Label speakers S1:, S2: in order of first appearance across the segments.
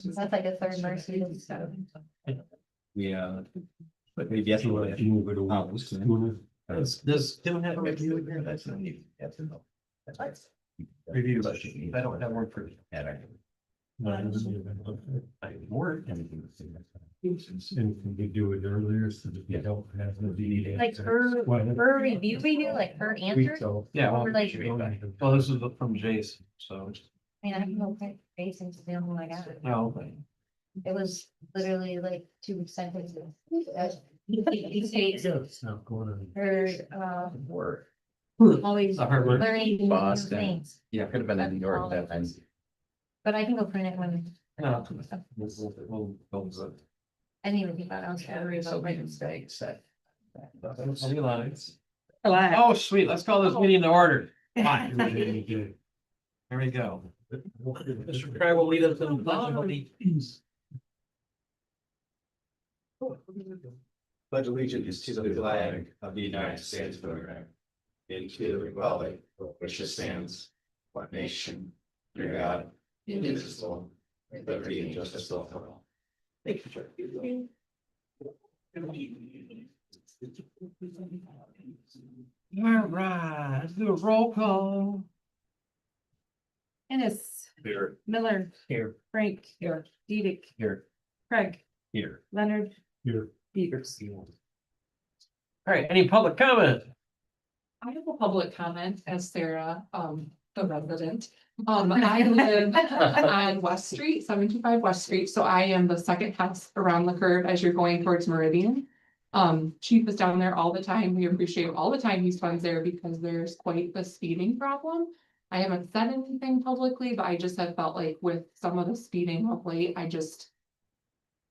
S1: That's like a third mercy.
S2: Yeah. But maybe that's what I move it along. Does Tim have a review in here? That's not needed. That's enough. Review budget. I don't have one for that. I work anything.
S3: And can we do it earlier so that we don't have the meeting?
S1: Like her review video, like her answer.
S2: Yeah,
S1: Or like-
S2: well, this is from Jason, so.
S1: I mean, I have no patience to the only one I got.
S2: No.
S1: It was literally like 2 sentences. He states
S3: It's not going on.
S1: her,
S2: Work.
S1: always
S2: A hard word.
S1: learning new
S2: Boston.
S1: things.
S2: Yeah, could have been in New York that time.
S1: But I can go print it when,
S2: No. We'll go with it.
S1: I didn't even think about it. I was worried
S2: So
S1: about
S2: make
S1: writing.
S2: mistakes that.
S4: Relax.
S2: Oh, sweet, let's call this meeting to order. Fine.
S3: Okay.
S2: There we go. Mr. Craig will lead us in the pledge of allegiance.
S5: Pledge allegiance to the flag of the United States of America, and to the republic for which it stands, one nation, under God, indivisible, with liberty and justice for all. Thank you.
S2: All right, let's do a roll call.
S4: Ennis,
S5: Here.
S4: Miller,
S2: Here.
S4: Frank, here, Dedek,
S2: Here.
S4: Craig,
S2: Here.
S4: Leonard,
S3: Here.
S4: Peters.
S2: All right, any public comment?
S6: I have a public comment as Sarah, the resident. I live on West Street, 725 West Street, so I am the second house around the curve as you're going towards Meridian. Chief is down there all the time. We appreciate all the time he spends there because there's quite the speeding problem. I haven't said anything publicly, but I just have felt like with some of the speeding of late, I just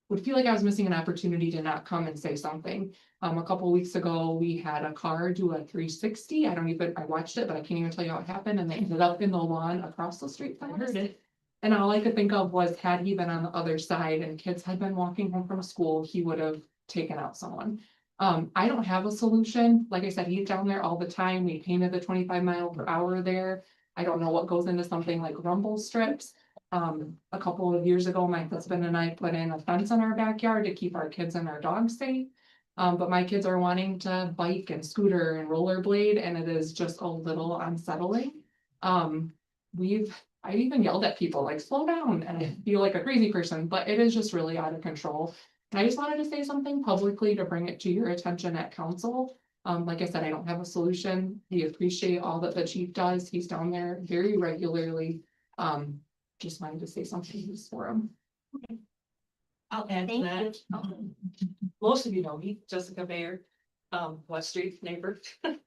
S6: would feel like I was missing an opportunity to not come and say something. A couple weeks ago, we had a car do a 360. I watched it, but I can't even tell you how it happened. And they ended up in the lawn across the street. I heard it. And all I could think of was, had he been on the other side and kids had been walking home from school, he would have taken out someone. I don't have a solution. Like I said, he's down there all the time. We painted the 25 mile per hour there. I don't know what goes into something like rumble strips. A couple of years ago, my husband and I put in a fence in our backyard to keep our kids and our dogs safe. But my kids are wanting to bike and scooter and rollerblade, and it is just a little unsettling. I even yelled at people like, slow down, and I feel like a crazy person, but it is just really out of control. And I just wanted to say something publicly to bring it to your attention at council. Like I said, I don't have a solution. We appreciate all that the chief does. He's down there very regularly. Just wanted to say something for him.
S4: I'll add to
S1: Thank
S4: that. Most of you know me, Jessica Bayer, West Street neighbor. This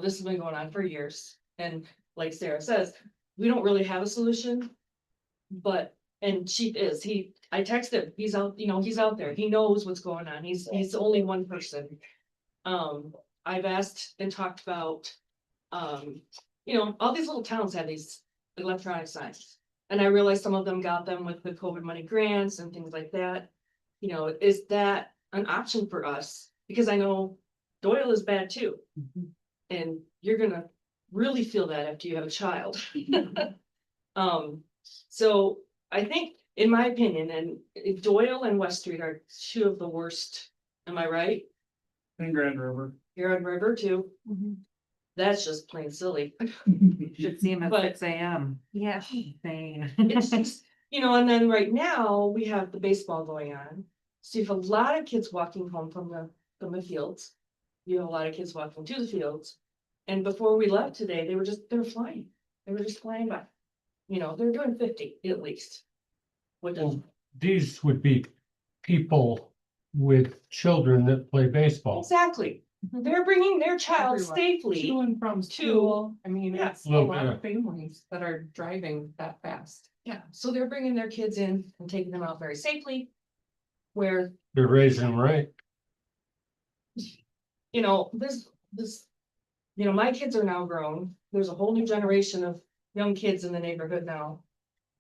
S4: has been going on for years, and like Sarah says, we don't really have a solution. And Chief I texted him, he's out there, he knows what's going on, he's only one person. I've asked and talked about, all these little towns have these electronic signs. And I realized some of them got them with the COVID money grants and things like that. Is that an option for us? Because I know Doyle is bad too. And you're gonna really feel that after you have a child. So I think, in my opinion, and Doyle and West Street are two of the worst. Am I right?
S2: And Grand River.
S4: You're on River too. That's just plain silly.
S7: Should see him at
S4: But-
S7: 6 a.m.
S1: Yeah.
S7: Saying.
S4: It's just, and then right now we have the baseball going on. So you have a lot of kids walking home from the fields. You have a lot of kids walking to the fields. And before we left today, they were flying. They were just flying by. They're doing 50 at least. Which is,
S3: Well, these would be people with children that play baseball.
S4: exactly. They're bringing their child
S6: Everyone.
S4: safely.
S6: To and from school. I mean,
S4: Yeah.
S6: it's a
S3: Little
S6: lot
S3: bit.
S6: of families that are driving that fast.
S4: Yeah, so they're bringing their kids in and taking them out very safely. Where,
S3: They're raising them right.
S4: my kids are now grown. There's a whole new generation of young kids in the neighborhood now.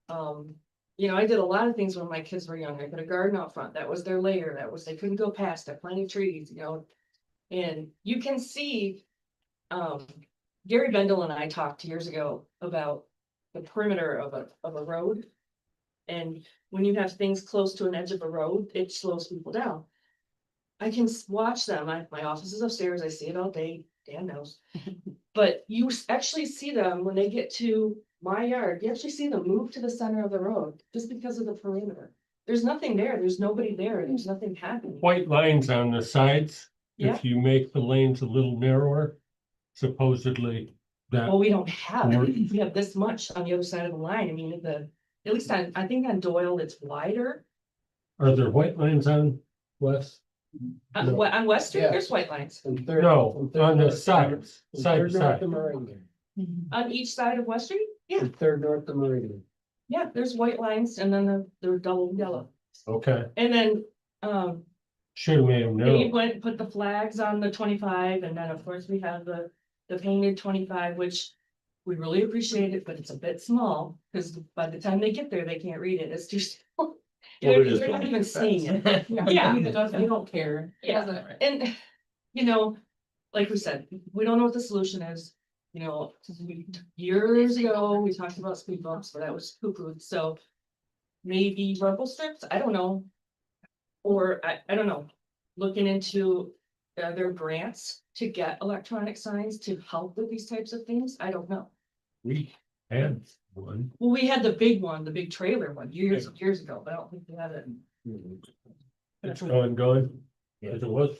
S4: I did a lot of things when my kids were young. I put a garden out front. That was their lair. They couldn't go past it. Plenty of trees, and you can see, Gary Bendel and I talked years ago about the perimeter of a road. And when you have things close to an edge of a road, it slows people down. I can watch them. My office is upstairs. I see it all day. Dan knows. But you actually see them when they get to my yard. You actually see them move to the center of the road just because of the perimeter. There's nothing there. There's nobody there. There's nothing happening.
S3: White lines on the sides.
S4: Yeah.
S3: If you make the lanes a little narrower, supposedly that.
S4: Well, we don't have it. We have this much on the other side of the line. I mean, at least I think on Doyle, it's wider.
S3: Are there white lines on West? No.
S4: On West Street,
S8: Yeah.
S4: there's white lines.
S3: No, on the sides, side to side.
S4: On each side of West Street? Yeah,
S8: Third north of Meridian.
S4: yeah, there's white lines and then they're double yellow.
S3: Okay,
S4: And then,
S3: should have made them
S4: they
S3: know.
S4: went, and put the flags on the 25, and then of course we have the painted 25, which we really appreciate it, but it's a bit small, because by the time they get there, they can't read it, it's too small.
S2: Well, it is
S4: They're not
S2: going
S4: even
S2: fast.
S4: seeing it. Yeah.
S6: It doesn't, you don't care. It
S4: Yeah.
S6: doesn't-
S4: And, you know, like we said, we don't know what the solution is. You know, years ago, we talked about speed bumps, but that was poo-pooed, so maybe rumble strips, I don't know. Or I don't know, looking into their grants to get electronic signs to help with these types of things, I don't know.
S3: We had one.
S4: Well, we had the big one, the big trailer one, years ago, but I don't think we had it.
S3: It's going, as it was.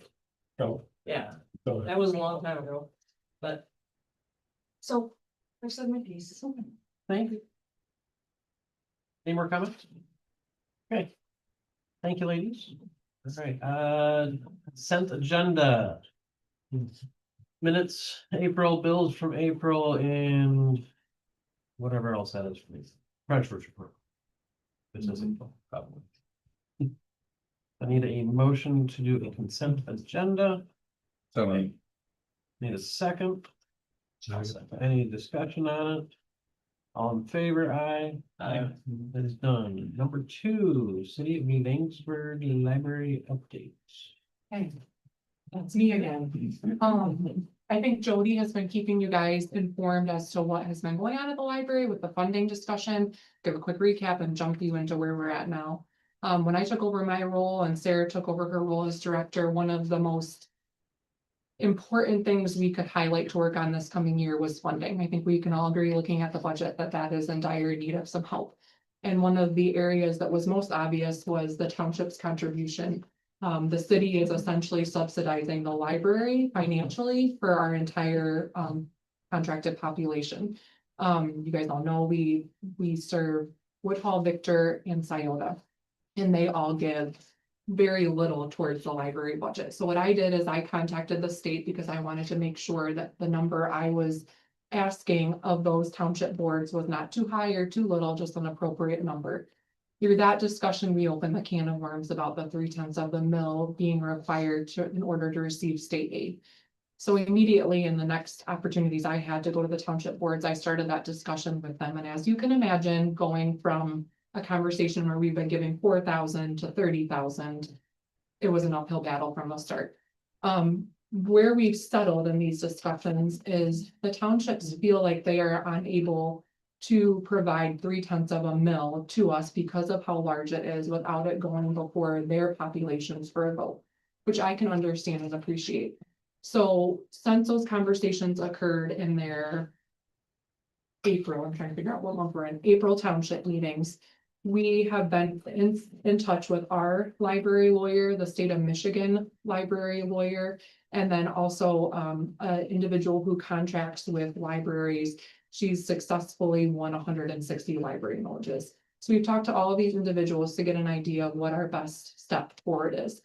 S3: No,
S4: Yeah,
S3: so
S4: that was a long time ago, but. So, I said my piece.
S2: Thank you. Any more comments? Okay. Thank you, ladies. All right, consent agenda. Minutes, April, bills from April, and whatever else that is for me. Treasurer's report. This is April, probably. I need a motion to do a consent agenda.
S5: So,
S2: Need a second. Any discussion on it? All in favor, aye.
S5: Aye.
S2: That is done. Number 2, City of Laingsburg Library updates.
S6: Hey, that's me again. I think Jody has been keeping you guys informed as to what has been going on at the library with the funding discussion. Give a quick recap and jump you into where we're at now. When I took over my role and Sarah took over her role as director, one of the most important things we could highlight to work on this coming year was funding. I think we can all agree, looking at the budget, that that is in dire need of some help. And one of the areas that was most obvious was the township's contribution. The city is essentially subsidizing the library financially for our entire contracted population. You guys all know we serve Woodhall, Victor, and Scioto, and they all give very little towards the library budget. So what I did is I contacted the state because I wanted to make sure that the number I was asking of those township boards was not too high or too little, just an appropriate number. Through that discussion, we opened the can of worms about the 3/10 of the mill being required in order to receive state aid. So immediately in the next opportunities I had to go to the township boards, I started that discussion with them. And as you can imagine, going from a conversation where we've been giving 4,000 to 30,000, it was an uphill battle from the start. Where we've settled in these discussions is the townships feel like they are unable to provide 3/10 of a mill to us because of how large it is without it going before their populations for a vote, which I can understand and appreciate. So since those conversations occurred in their April, I'm trying to figure out what month we're in, April township meetings, we have been in touch with our library lawyer, the state of Michigan library lawyer, and then also an individual who contracts with libraries. She's successfully won 160 library millages. So we've talked to all of these individuals to get an idea of what our best step forward is.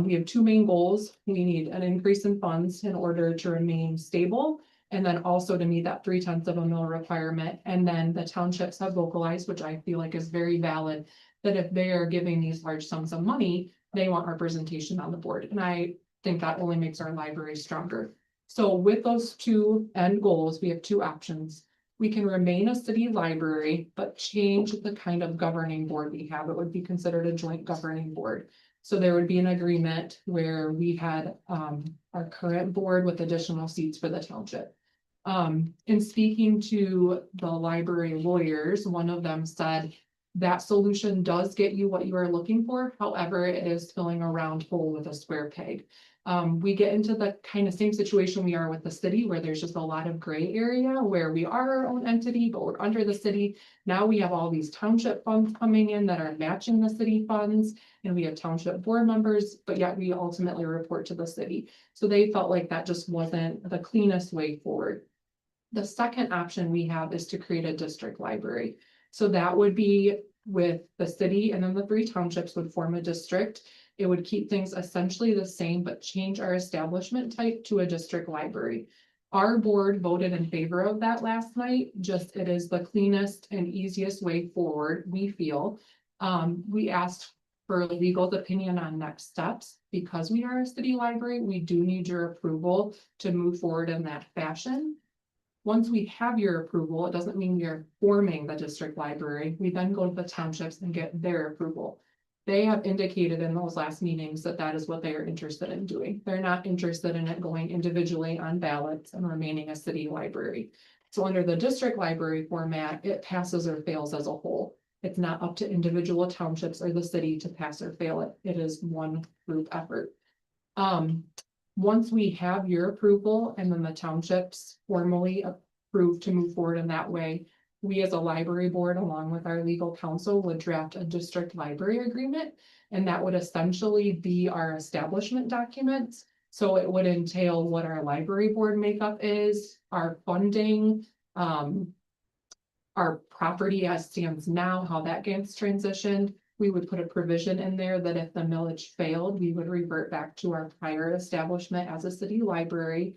S6: We have 2 main goals. We need an increase in funds in order to remain stable, and then also to meet that 3/10 of a mill requirement. And then the townships have vocalized, which I feel like is very valid, that if they are giving these large sums of money, they want representation on the board. And I think that only makes our library stronger. So with those 2 end goals, we have 2 options. We can remain a city library, but change the kind of governing board we have. It would be considered a joint governing board. So there would be an agreement where we had our current board with additional seats for the township. In speaking to the library lawyers, one of them said, That solution does get you what you are looking for, however, it is filling a round hole with a square peg. We get into the kind of same situation we are with the city, where there's just a lot of gray area where we are our own entity, but we're under the city. Now we have all these township funds coming in that are matching the city funds, and we have township board members, but yet we ultimately report to the city. So they felt like that just wasn't the cleanest way forward. The second option we have is to create a district library. So that would be with the city, and then the 3 townships would form a district. It would keep things essentially the same, but change our establishment type to a district library. Our board voted in favor of that last night, just it is the cleanest and easiest way forward, we feel. We asked for legal's opinion on next steps. Because we are a city library, we do need your approval to move forward in that fashion. Once we have your approval, it doesn't mean we are forming the district library. We then go to the townships and get their approval. They have indicated in those last meetings that that is what they are interested in doing. They're not interested in it going individually on ballots and remaining a city library. So under the district library format, it passes or fails as a whole. It's not up to individual townships or the city to pass or fail it. It is one group effort. Once we have your approval and then the townships formally approve to move forward in that way, we as a library board, along with our legal counsel, would draft a district library agreement. And that would essentially be our establishment documents. So it would entail what our library board makeup is, our funding, our property as stands now, how that gets transitioned. We would put a provision in there that if the millage failed, we would revert back to our prior establishment as a city library.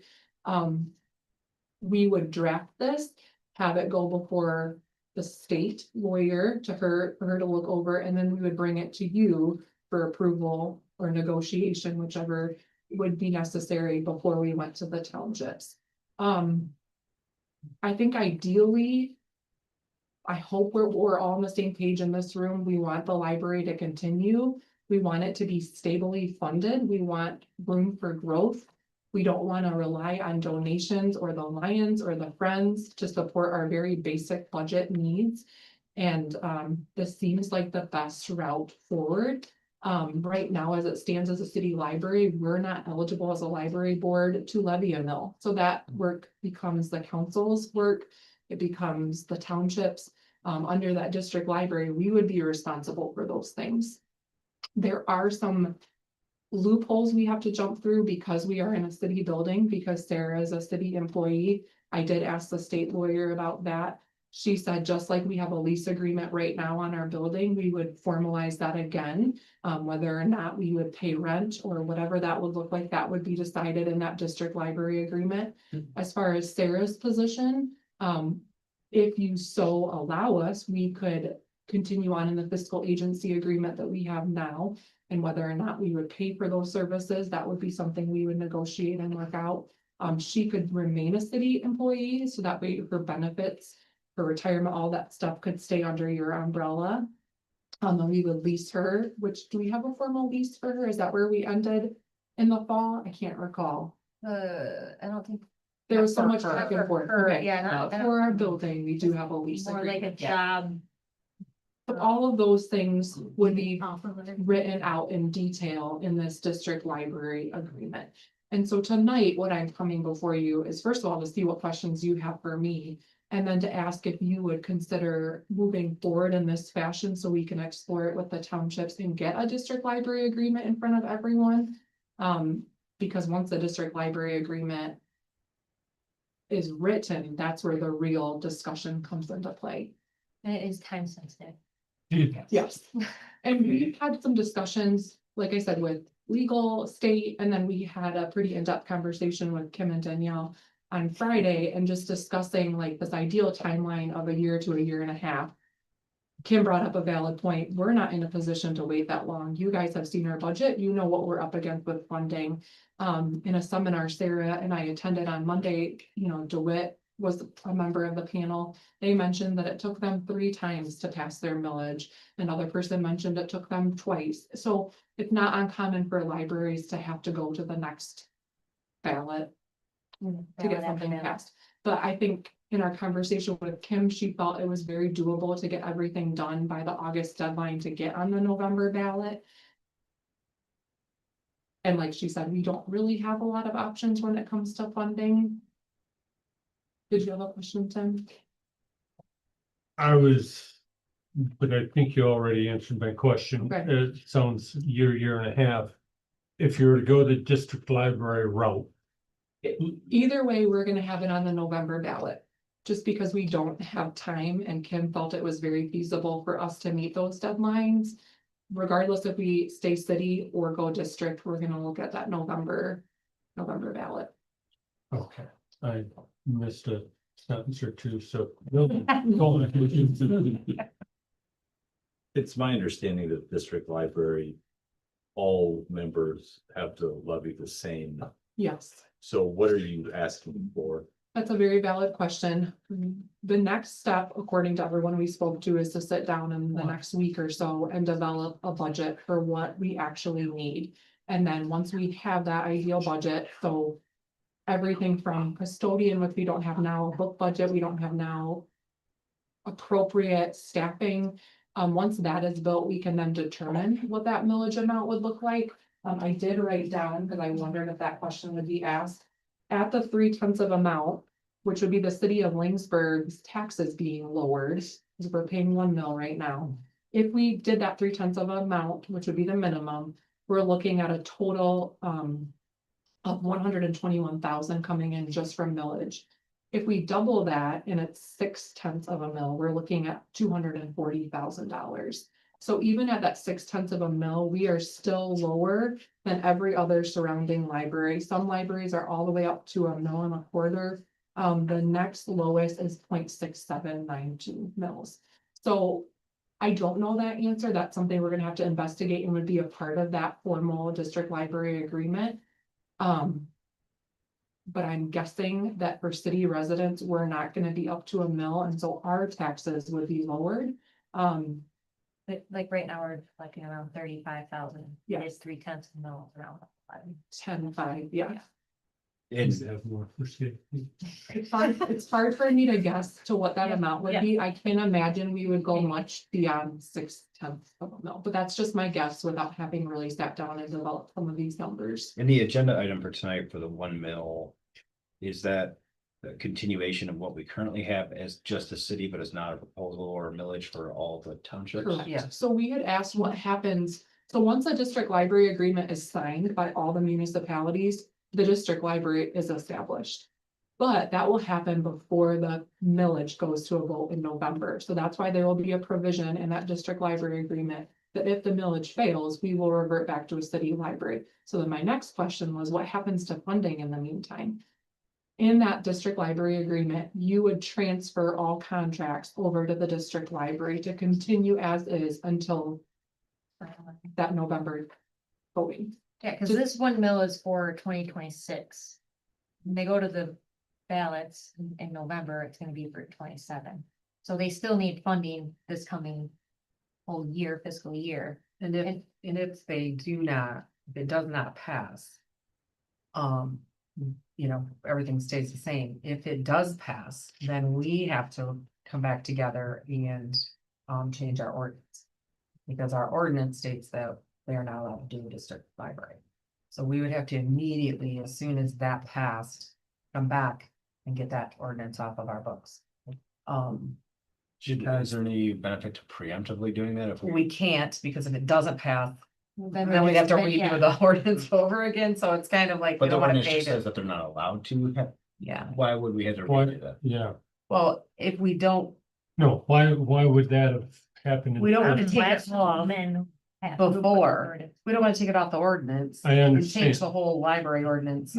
S6: We would draft this, have it go before the state lawyer for her to look over, and then we would bring it to you for approval or negotiation, whichever would be necessary before we went to the townships. I think ideally, I hope we're all on the same page in this room. We want the library to continue. We want it to be stably funded. We want room for growth. We don't want to rely on donations or the Lions or the Friends to support our very basic budget needs. And this seems like the best route forward. Right now, as it stands as a city library, we're not eligible as a library board to levy a mill. So that work becomes the council's work. It becomes the townships. Under that district library, we would be responsible for those things. There are some loopholes we have to jump through because we are in a city building, because Sarah is a city employee. I did ask the state lawyer about that. She said, just like we have a lease agreement right now on our building, we would formalize that again. Whether or not we would pay rent or whatever that would look like, that would be decided in that district library agreement. As far as Sarah's position, if you so allow us, we could continue on in the fiscal agency agreement that we have now. And whether or not we would pay for those services, that would be something we would negotiate and work out. She could remain a city employee, so that way her benefits, her retirement, all that stuff could stay under your umbrella. And we would lease her, which, do we have a formal lease for her? Is that where we ended in the fall? I can't recall.
S1: I don't think.
S6: There was so
S7: For
S6: much
S7: her.
S6: back and forth.
S1: For her,
S6: Okay.
S1: yeah, not- I don't-
S6: For our building, we do have a lease
S1: More like a
S6: agreement.
S1: job.
S6: But all of those things would be
S1: off of it.
S6: written out in detail in this district library agreement. And so tonight, what I'm coming before you is, first of all, to see what questions you have for me. And then to ask if you would consider moving forward in this fashion so we can explore it with the townships and get a district library agreement in front of everyone. Because once the district library agreement is written, that's where the real discussion comes into play.
S1: And it is time sensitive.
S6: Yes. And we've had some discussions, like I said, with legal, state, and then we had a pretty in-depth conversation with Kim and Danielle on Friday, and just discussing like this ideal timeline of a year to a year and a half. Kim brought up a valid point. We're not in a position to wait that long. You guys have seen our budget. You know what we're up against with funding. In a seminar Sarah and I attended on Monday, DeWitt was a member of the panel. They mentioned that it took them 3 times to pass their millage. Another person mentioned it took them twice. So it's not uncommon for libraries to have to go to the next ballot to get something passed. But I think in our conversation with Kim, she felt it was very doable to get everything done by the August deadline to get on the November ballot. And like she said, we don't really have a lot of options when it comes to funding. Did you have a question, Tim?
S3: But I think you already answered my question.
S6: Okay.
S3: It sounds year and a half. If you were to go the district library route,
S6: Either way, we're gonna have it on the November ballot. Just because we don't have time and Kim felt it was very feasible for us to meet those deadlines. Regardless if we stay city or go district, we're gonna look at that November ballot.
S3: okay, I missed a sentence or two, so. Go on.
S8: It's my understanding that district library, all members have to levy the same.
S6: Yes.
S8: So what are you asking for?
S6: That's a very valid question. The next step, according to everyone we spoke to, is to sit down in the next week or so and develop a budget for what we actually need. And then once we have that ideal budget, so everything from custodian, which we don't have now, book budget, we don't have now, appropriate staffing. Once that is built, we can then determine what that millage amount would look like. I did write down, because I wondered if that question would be asked. At the 3/10 of amount, which would be the city of Laingsburg's taxes being lowered, because we're paying 1 mil right now. If we did that 3/10 of amount, which would be the minimum, we're looking at a total of 121,000 coming in just from millage. If we double that and it's 6/10 of a mil, we're looking at $240,000. So even at that 6/10 of a mil, we are still lower than every other surrounding library. Some libraries are all the way up to 1.25 mils. The next lowest is 0.6792 mils. So I don't know that answer. That's something we're gonna have to investigate and would be a part of that formal district library agreement. But I'm guessing that for city residents, we're not gonna be up to 1 mil, and so our taxes would be lowered.
S1: Like right now, we're like around 35,000.
S6: Yeah.
S1: It's 3/10 mil around.
S6: 10.5, yeah.
S5: It's,
S3: Have more for safety.
S6: It's hard for me to guess to what that
S1: Yeah,
S6: amount would
S1: yeah.
S6: be. I can imagine we would go much beyond 6/10 of a mil, but that's just my guess without having really sat down and developed some of these numbers.
S5: and the agenda item for tonight for the 1 mil, is that a continuation of what we currently have as just a city, but it's not a proposal or a millage for all the townships?
S6: Correct.
S7: Yeah.
S6: So we had asked what happens, so once a district library agreement is signed by all the municipalities, the district library is established. But that will happen before the millage goes to a vote in November. So that's why there will be a provision in that district library agreement that if the millage fails, we will revert back to a city library. So then my next question was, what happens to funding in the meantime? In that district library agreement, you would transfer all contracts over to the district library to continue as is until that November voting.
S1: Yeah, because this 1 mil is for 2026. When they go to the ballots in November, it's gonna be for 27. So they still need funding this coming whole year, fiscal year.
S7: And if they do not, if it does not pass. Everything stays the same. If it does pass, then we have to come back together and change our ordinance. Because our ordinance states that they are not allowed to do a district library. So we would have to immediately, as soon as that passed, come back and get that ordinance off of our books.
S5: Is there any benefit to preemptively doing that? If
S7: We can't, because if it doesn't pass,
S1: Then
S7: then we'd have to
S1: yeah.
S7: redo the ordinance over again, so it's kind of like.
S5: But
S7: we
S5: the
S7: don't wanna
S5: ordinance
S7: pay
S5: just says
S7: the-
S5: that they're not allowed to have,
S7: Yeah,
S5: why would we have to
S3: Why,
S5: redo that?
S3: yeah,
S7: well, if we don't,
S3: no, why would that have happened?
S7: we don't want to take
S1: Last
S7: it
S1: fall, then.
S7: before, we don't want to take it off the ordinance.
S3: I
S7: And
S3: understand.
S7: change the whole library ordinance.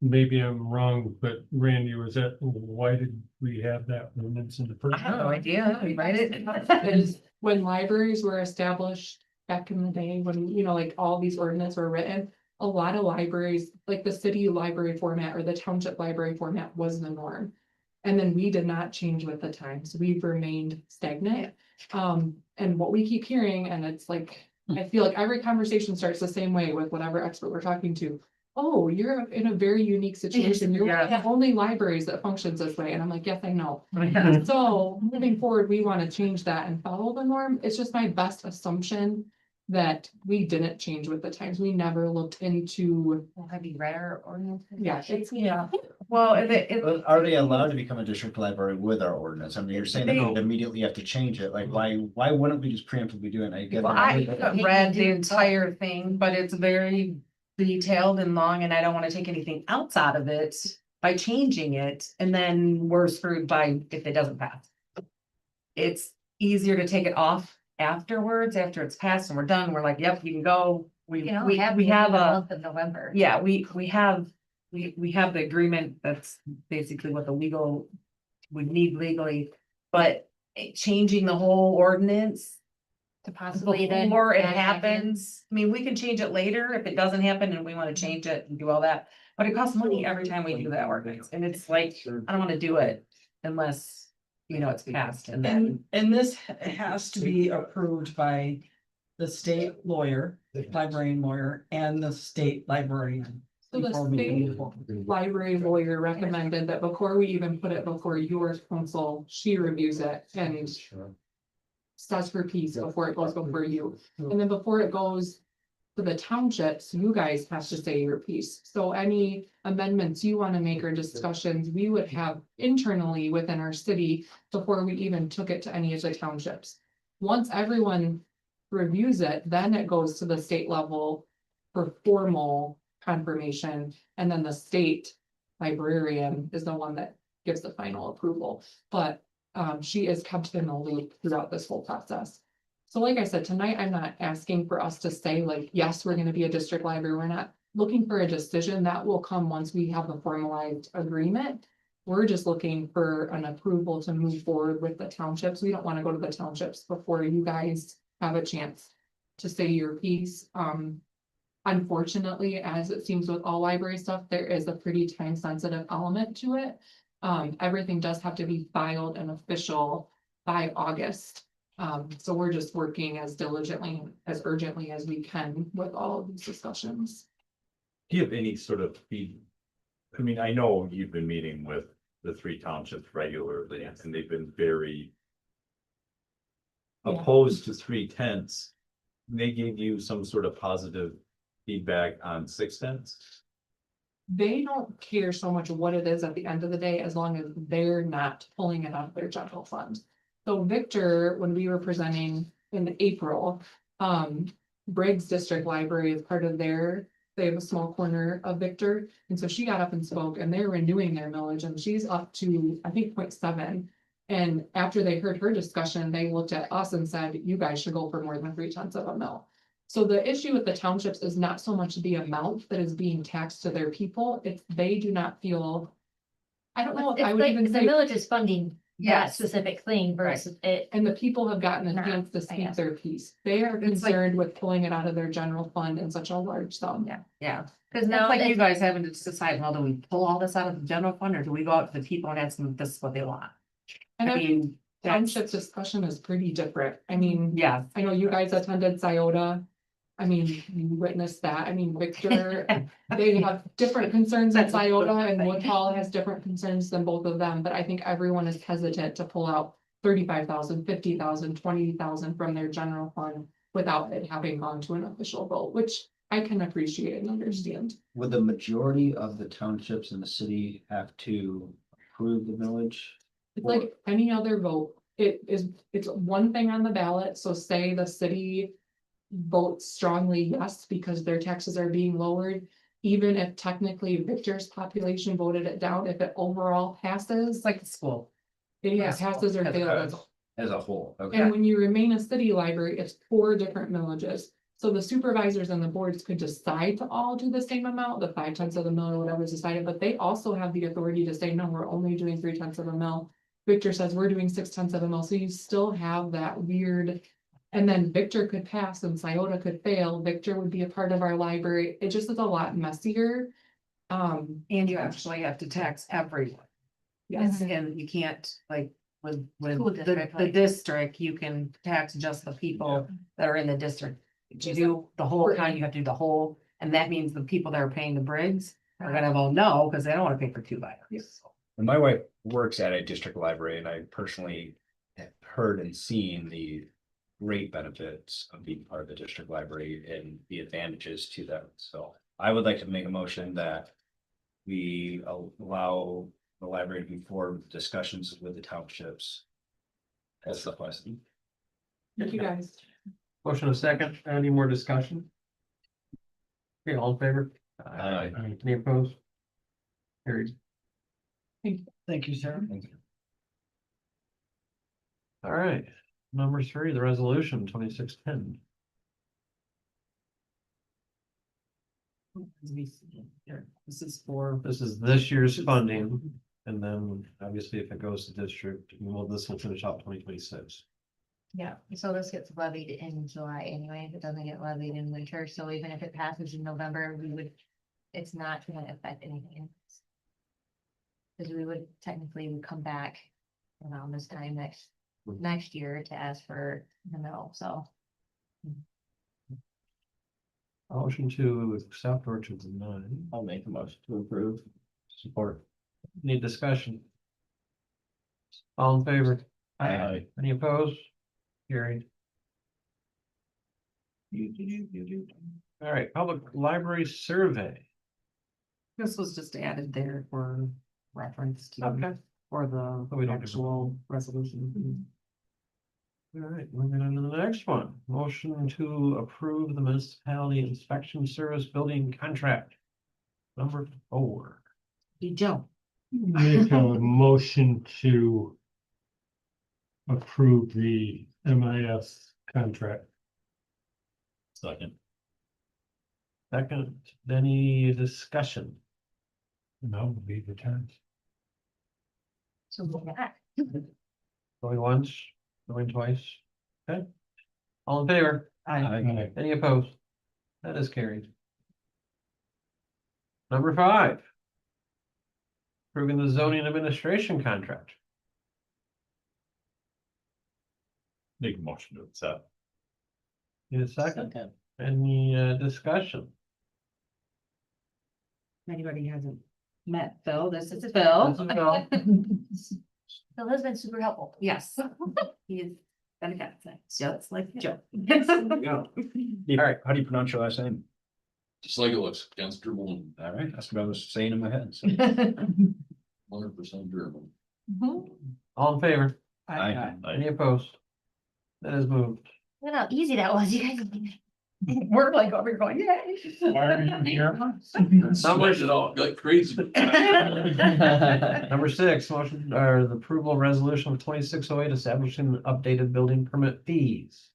S3: Maybe I'm wrong, but Randy, why did we have that ordinance in the
S7: I
S3: first?
S7: have no idea, we write it.
S6: Is when libraries were established back in the day, when, like all these ordinances were written, a lot of libraries, like the city library format or the township library format was the norm. And then we did not change with the times. We've remained stagnant. And what we keep hearing, and it's like, I feel like every conversation starts the same way with whatever expert we're talking to. oh, you're in a very unique situation. You're one of
S7: Yeah.
S6: the only libraries that functions this way. And I'm like, yes, I know.
S7: Yeah.
S6: So moving forward, we want to change that and follow the norm. It's just my best assumption that we didn't change with the times. We never looked into,
S1: Well, have you read our ordinance?
S6: yeah, it's,
S7: Yeah. Well,
S5: But are they allowed to become a district library with our ordinance? I mean, you're saying that
S7: They-
S5: we immediately have to change it, like, why wouldn't we just preemptively do it? I get
S7: Well, I
S5: it.
S7: haven't read the entire thing, but it's very detailed and long, and I don't wanna take anything else out of it by changing it, and then we're screwed by if it doesn't pass. It's easier to take it off afterwards, after it's passed and we're done, we're like, yep, you can go. We
S1: You know,
S7: we
S1: have
S7: have
S1: the
S7: a,
S1: month of November.
S7: yeah, we have the agreement, that's basically what the legal, we need legally, but changing the whole ordinance
S1: To possibly then.
S7: before it
S1: add back in.
S7: happens, I mean, we can change it later if it doesn't happen and we wanna change it and do all that. But it costs money every time we do that ordinance, and it's like, I don't wanna do it unless, you know, it's passed and then.
S9: And this has to be approved by the state lawyer, librarian lawyer, and the state librarian.
S6: so the
S9: before we can
S6: state
S9: move forward.
S6: library lawyer recommended that before we even put it before your council, she reviews it and says her piece before it goes before you. And then before it goes to the townships, you guys have to say your piece. So any amendments you want to make or discussions, we would have internally within our city before we even took it to any of the townships. Once everyone reviews it, then it goes to the state level for formal confirmation, and then the state librarian is the one that gives the final approval. But she is kept in the loop throughout this whole process. So like I said, tonight, I'm not asking for us to say like, yes, we're gonna be a district library. We're not looking for a decision. That will come once we have the formalized agreement. We're just looking for an approval to move forward with the townships. We don't want to go to the townships before you guys have a chance to say your piece. Unfortunately, as it seems with all library stuff, there is a pretty time sensitive element to it. Everything does have to be filed and official by August. So we're just working as diligently, as urgently as we can with all of these discussions.
S8: Do you have any sort of I mean, I know you've been meeting with the 3 townships regularly, and they've been very
S6: Yeah.
S8: opposed to 3/10. They gave you some sort of positive feedback on 6/10.
S6: They don't care so much what it is at the end of the day, as long as they're not pulling it out of their general fund. So Victor, when we were presenting in April, Briggs District Library is part of they have a small corner of Victor. And so she got up and spoke, and they're renewing their millage, and she's up to, I think, 0.7. And after they heard her discussion, they looked at us and said, you guys should go for more than 3/10 of a mil. So the issue with the townships is not so much the amount that is being taxed to their people, it's they do not feel. I don't know if I
S1: It's
S6: would
S1: like
S6: even
S1: the
S6: say,
S1: village is funding that
S7: Yes.
S1: specific thing versus it.
S6: and the people have gotten a
S1: Nah,
S6: chance to
S1: I
S6: speak
S1: guess.
S6: their piece. They are
S7: It's like-
S6: concerned with pulling it out of their general fund in such a large sum.
S1: Yeah.
S7: Yeah,
S1: Cause
S7: that's
S1: now
S7: like you
S1: that,
S7: guys having to decide, well, do we pull all this out of the general fund, or do we go out to the people and ask them if this is what they want?
S6: And
S7: I
S6: our
S7: mean,
S6: township discussion is pretty different. I mean,
S7: yeah,
S6: I know you guys attended Scioto. I mean, you witnessed that. I mean, Victor, they have different concerns at Scioto, and Woodhall has different concerns than both of them, but I think everyone is hesitant to pull out 35,000, 50,000, 20,000 from their general fund without it having gone to an official vote, which I can appreciate and understand.
S5: Would the majority of the townships in the city have to approve the village?
S6: It's like any other vote. It's one thing on the ballot, so say the city votes strongly yes, because their taxes are being lowered. Even if technically Victor's population voted it down, if it overall passes,
S7: it's like the school.
S6: it
S7: Yeah.
S6: passes or
S7: As
S6: fails.
S5: As a whole, okay.
S6: And when you remain a city library, it's 4 different millages. So the supervisors and the boards could decide to all do the same amount, the 5/10 of the mill or whatever is decided, but they also have the authority to say, no, we're only doing 3/10 of a mill. Victor says we're doing 6/10 of a mill, so you still have that weird. And then Victor could pass and Scioto could fail. Victor would be a part of our library. It just is a lot messier.
S7: And you actually have to tax everyone.
S6: Yes,
S7: And you can't, like, with
S1: School district,
S7: the
S1: like-
S7: district, you can tax just the people that are in the district. To do the whole county, you have to do the whole And that means the people that are paying the Briggs are gonna vote no, because they don't wanna pay for two items.
S5: And my wife works at a district library and I personally have heard and seen the great benefits of being part of the district library and the advantages to them. So I would like to make a motion that we allow the library to move forward with discussions with the townships. That's the question.
S6: Thank you guys.
S2: Motion a second, any more discussion? Okay, all in favor?
S5: Aye.
S2: Any opposed? Carried.
S9: Thank you, sir.
S2: All right, number 3, the resolution 2610.
S7: This is for,
S2: This is this year's funding, and then obviously if it goes to district, this will finish out 2026.
S1: Yeah, so this gets levied in July anyway, if it doesn't get levied in winter, so even if it passes in November, it's not gonna affect anything. Cause we would technically would come back around this time next year to ask for the middle, so.
S2: Motion to accept or to deny.
S5: I'll make a motion to approve. Support.
S2: Need discussion? All in favor?
S5: Aye.
S2: Any opposed? Carried. All right, public library survey.
S7: this was just added there for reference to,
S2: Okay.
S7: for the
S2: we don't do-
S7: actual resolution.
S2: All right, moving on to the next one. Motion to approve the municipality inspection service building contract. Number 4.
S1: You don't.
S3: Make a motion to approve the MIS contract.
S8: Second.
S2: Second, any discussion?
S3: That would be the terms.
S1: So we're not.
S2: Going once, going twice. Okay. All in favor?
S3: Aye.
S2: Any opposed? That is carried. Number 5. Approving the zoning administration contract.
S8: Make a motion to accept.
S2: Need a second? Any discussion?
S7: Anybody hasn't met Phil, this is Phil.
S2: This is Phil.
S1: Phil has been super helpful.
S7: Yes. He's fantastic, just like Joe.
S2: All right.
S5: How do you pronounce your last name?
S10: Just like it looks, comfortable
S5: All right, that's what I was saying in my head. So.
S10: and 100% German.
S2: All in favor?
S5: Aye.
S2: Any opposed? That is moved.
S1: Look how easy that was, you guys.
S7: We're like over here going, yay.
S10: Smash it all like crazy.
S2: Number 6, motion or the approval of resolution of 2608 establishing updated building permit fees.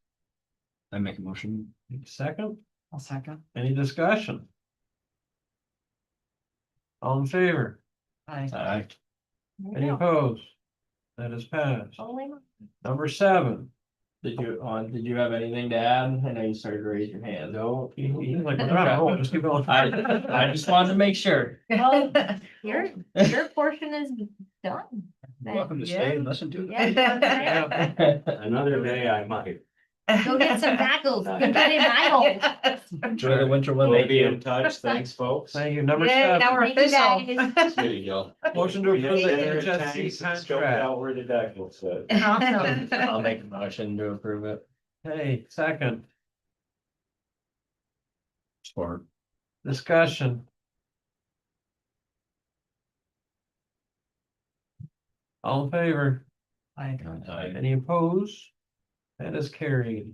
S5: I make a motion.
S2: Second,
S7: I'll second.
S2: any discussion? All in favor?
S5: Aye.
S2: Any opposed? That is passed.
S1: Only
S2: Number 7.
S11: Did you have anything to add? I know you started to raise your hand. No.
S2: He's like, we're on a roll, just keep going.
S11: I just wanted to make sure.
S1: Well, your portion is done.
S5: You're welcome to stay and listen to it.
S1: Yeah.
S11: Another day I might.
S1: Go get some tacos, put that in my hole.
S5: Enjoy the winter
S11: We'll
S5: weather.
S11: be in touch. Thanks, folks.
S2: Thank you. Number
S7: Yeah,
S2: 7,
S7: now we're
S1: Thank you,
S7: official.
S1: guys.
S10: There you go.
S2: motion to
S11: We have
S2: approve the
S11: dinner
S2: HSC
S11: tanks and scoped
S2: contract.
S11: out where the deck will sit.
S1: Awesome.
S11: I'll make a motion to approve it.
S2: Hey, second,
S5: Support.
S2: discussion. All in favor?
S5: Aye.
S2: Any opposed? That is carried.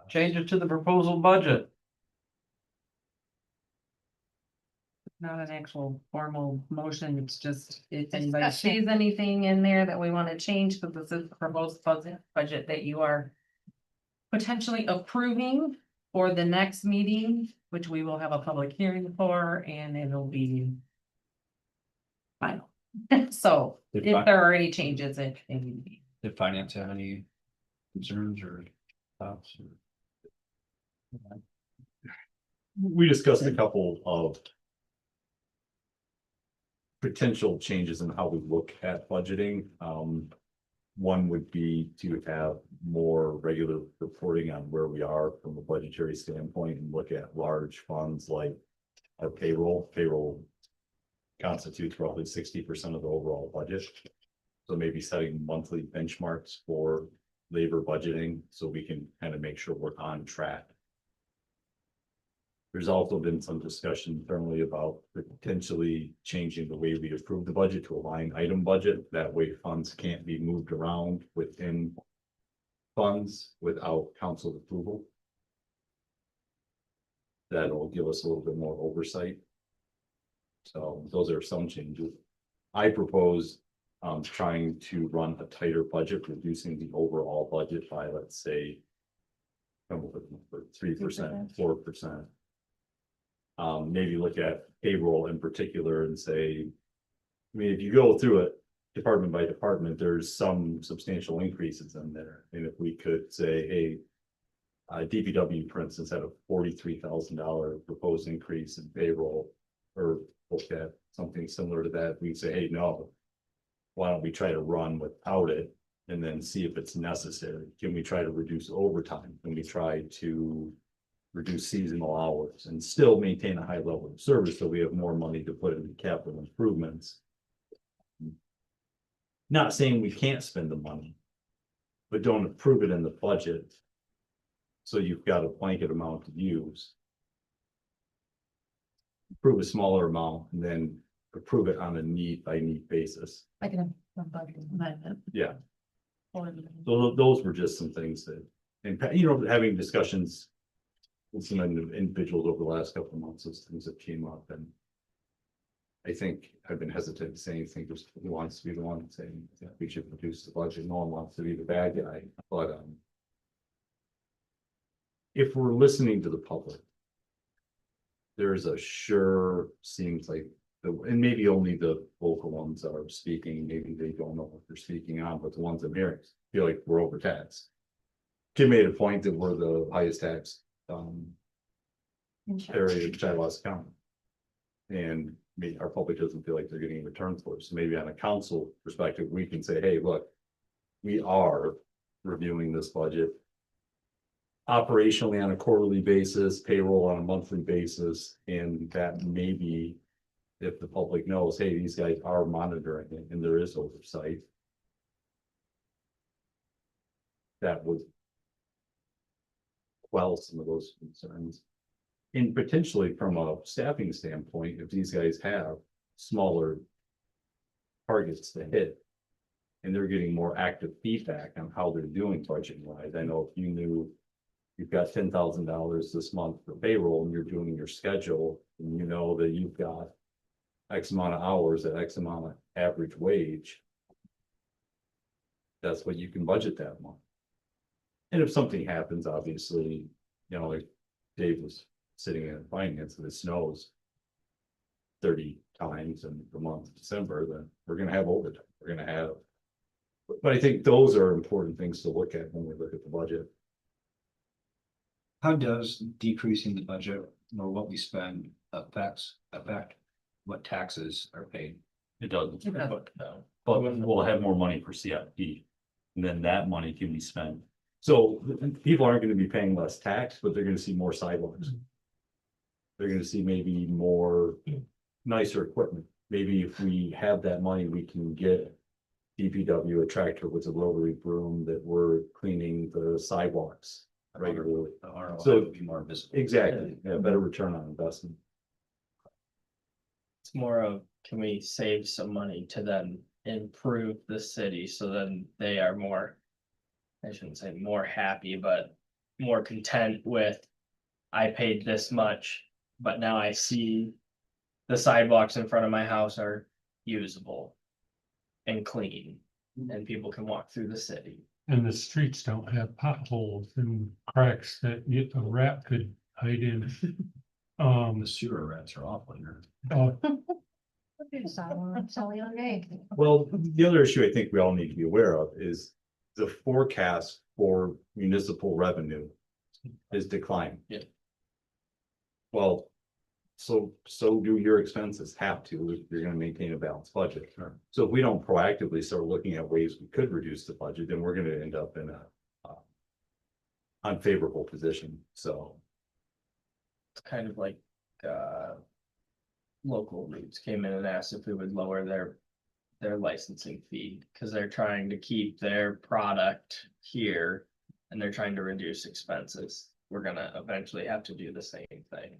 S2: Changes to the proposal budget.
S7: Not an actual formal motion, it's just, if anybody sees anything in there that we want to change, because this is the proposed budget that you are potentially approving for the next meeting, which we will have a public hearing for, and it'll be final. So if there are any changes, it can be.
S5: Did finance have any concerns or thoughts?
S8: We discussed a couple of potential changes in how we look at budgeting. One would be to have more regular reporting on where we are from a budgetary standpoint and look at large funds like our payroll. Payroll constitutes roughly 60% of the overall budget. So maybe setting monthly benchmarks for labor budgeting so we can kind of make sure we're on track. There's also been some discussion internally about potentially changing the way we approve the budget to a line item budget. That way funds can't be moved around within funds without council approval. That'll give us a little bit more oversight. So those are some changes. I propose trying to run a tighter budget, reducing the overall budget by, let's say, 3%, 4%. Maybe look at payroll in particular and say, I mean, if you go through it department by department, there's some substantial increases in there. And if we could say, hey, DPW, for instance, had a $43,000 proposed increase in payroll, or look at something similar to that, we'd say, hey, no, why don't we try to run without it and then see if it's necessary? Can we try to reduce overtime? Can we try to reduce seasonal hours and still maintain a high level of service so we have more money to put into capital improvements? Not saying we can't spend the money, but don't approve it in the budget. So you've got a blanket amount to use. Approve a smaller amount and then approve it on a need by need basis.
S1: Like a budget amendment.
S8: Yeah,
S1: Or-
S8: so those were just some things that, and having discussions with some individuals over the last couple of months, those things that came up, and I think I've been hesitant to say anything, just who wants to be the one saying that we should reduce the budget. No one wants to be the bad guy, but if we're listening to the public, there's a seems like and maybe only the vocal ones are speaking, maybe they don't know what they're speaking on, but the ones I'm hearing feel like we're overtaxed. Kim made a point that we're the highest taxed area in Shiawassee County. And our public doesn't feel like they're getting a return for it. So maybe on a council perspective, we can say, hey, look, we are reviewing this budget operationally on a quarterly basis, payroll on a monthly basis, and that maybe if the public knows, hey, these guys are monitoring it and there is oversight, that would quell some of those concerns. And potentially from a staffing standpoint, if these guys have smaller targets to hit and they're getting more active feedback on how they're doing budget wise. I know if you knew you've got $10,000 this month for payroll and you're doing your schedule and you know that you've got X amount of hours at X amount of average wage, that's what you can budget that month. And if something happens, obviously, like Dave was sitting in finance and it snows 30 times in the month of December, then we're going to have overtime. We're going to have, but I think those are important things to look at when we look at the budget.
S5: How does decreasing the budget or what we spend affect what taxes are paid?
S8: It doesn't,
S1: It doesn't.
S8: but we'll have more money for CIP, and then that money can be spent. So people aren't going to be paying less tax, but they're going to see more sidewalks. They're going to see maybe more nicer equipment. Maybe if we have that money, we can get DPW a tractor with a rotary broom that we're cleaning the sidewalks regularly.
S5: The ROI
S8: So-
S5: would be more visible.
S8: Exactly, yeah, better return on investment.
S11: It's more of, can we save some money to then improve the city so then they are more, I shouldn't say more happy, but more content with, I paid this much, but now I see the sidewalks in front of my house are usable and clean, and people can walk through the city.
S3: And the streets don't have potholes and cracks that a rat could hide in.
S5: The sewer rats are awful here.
S8: Well, the other issue I think we all need to be aware of is the forecast for municipal revenue is declining.
S11: Yeah.
S8: Well, so do your expenses have to, if you're gonna maintain a balanced budget. So if we don't proactively start looking at ways we could reduce the budget, then we're gonna end up in a unfavorable position, so.
S11: It's kind of like, local routes came in and asked if we would lower their licensing fee, because they're trying to keep their product here and they're trying to reduce expenses. We're gonna eventually have to do the same thing.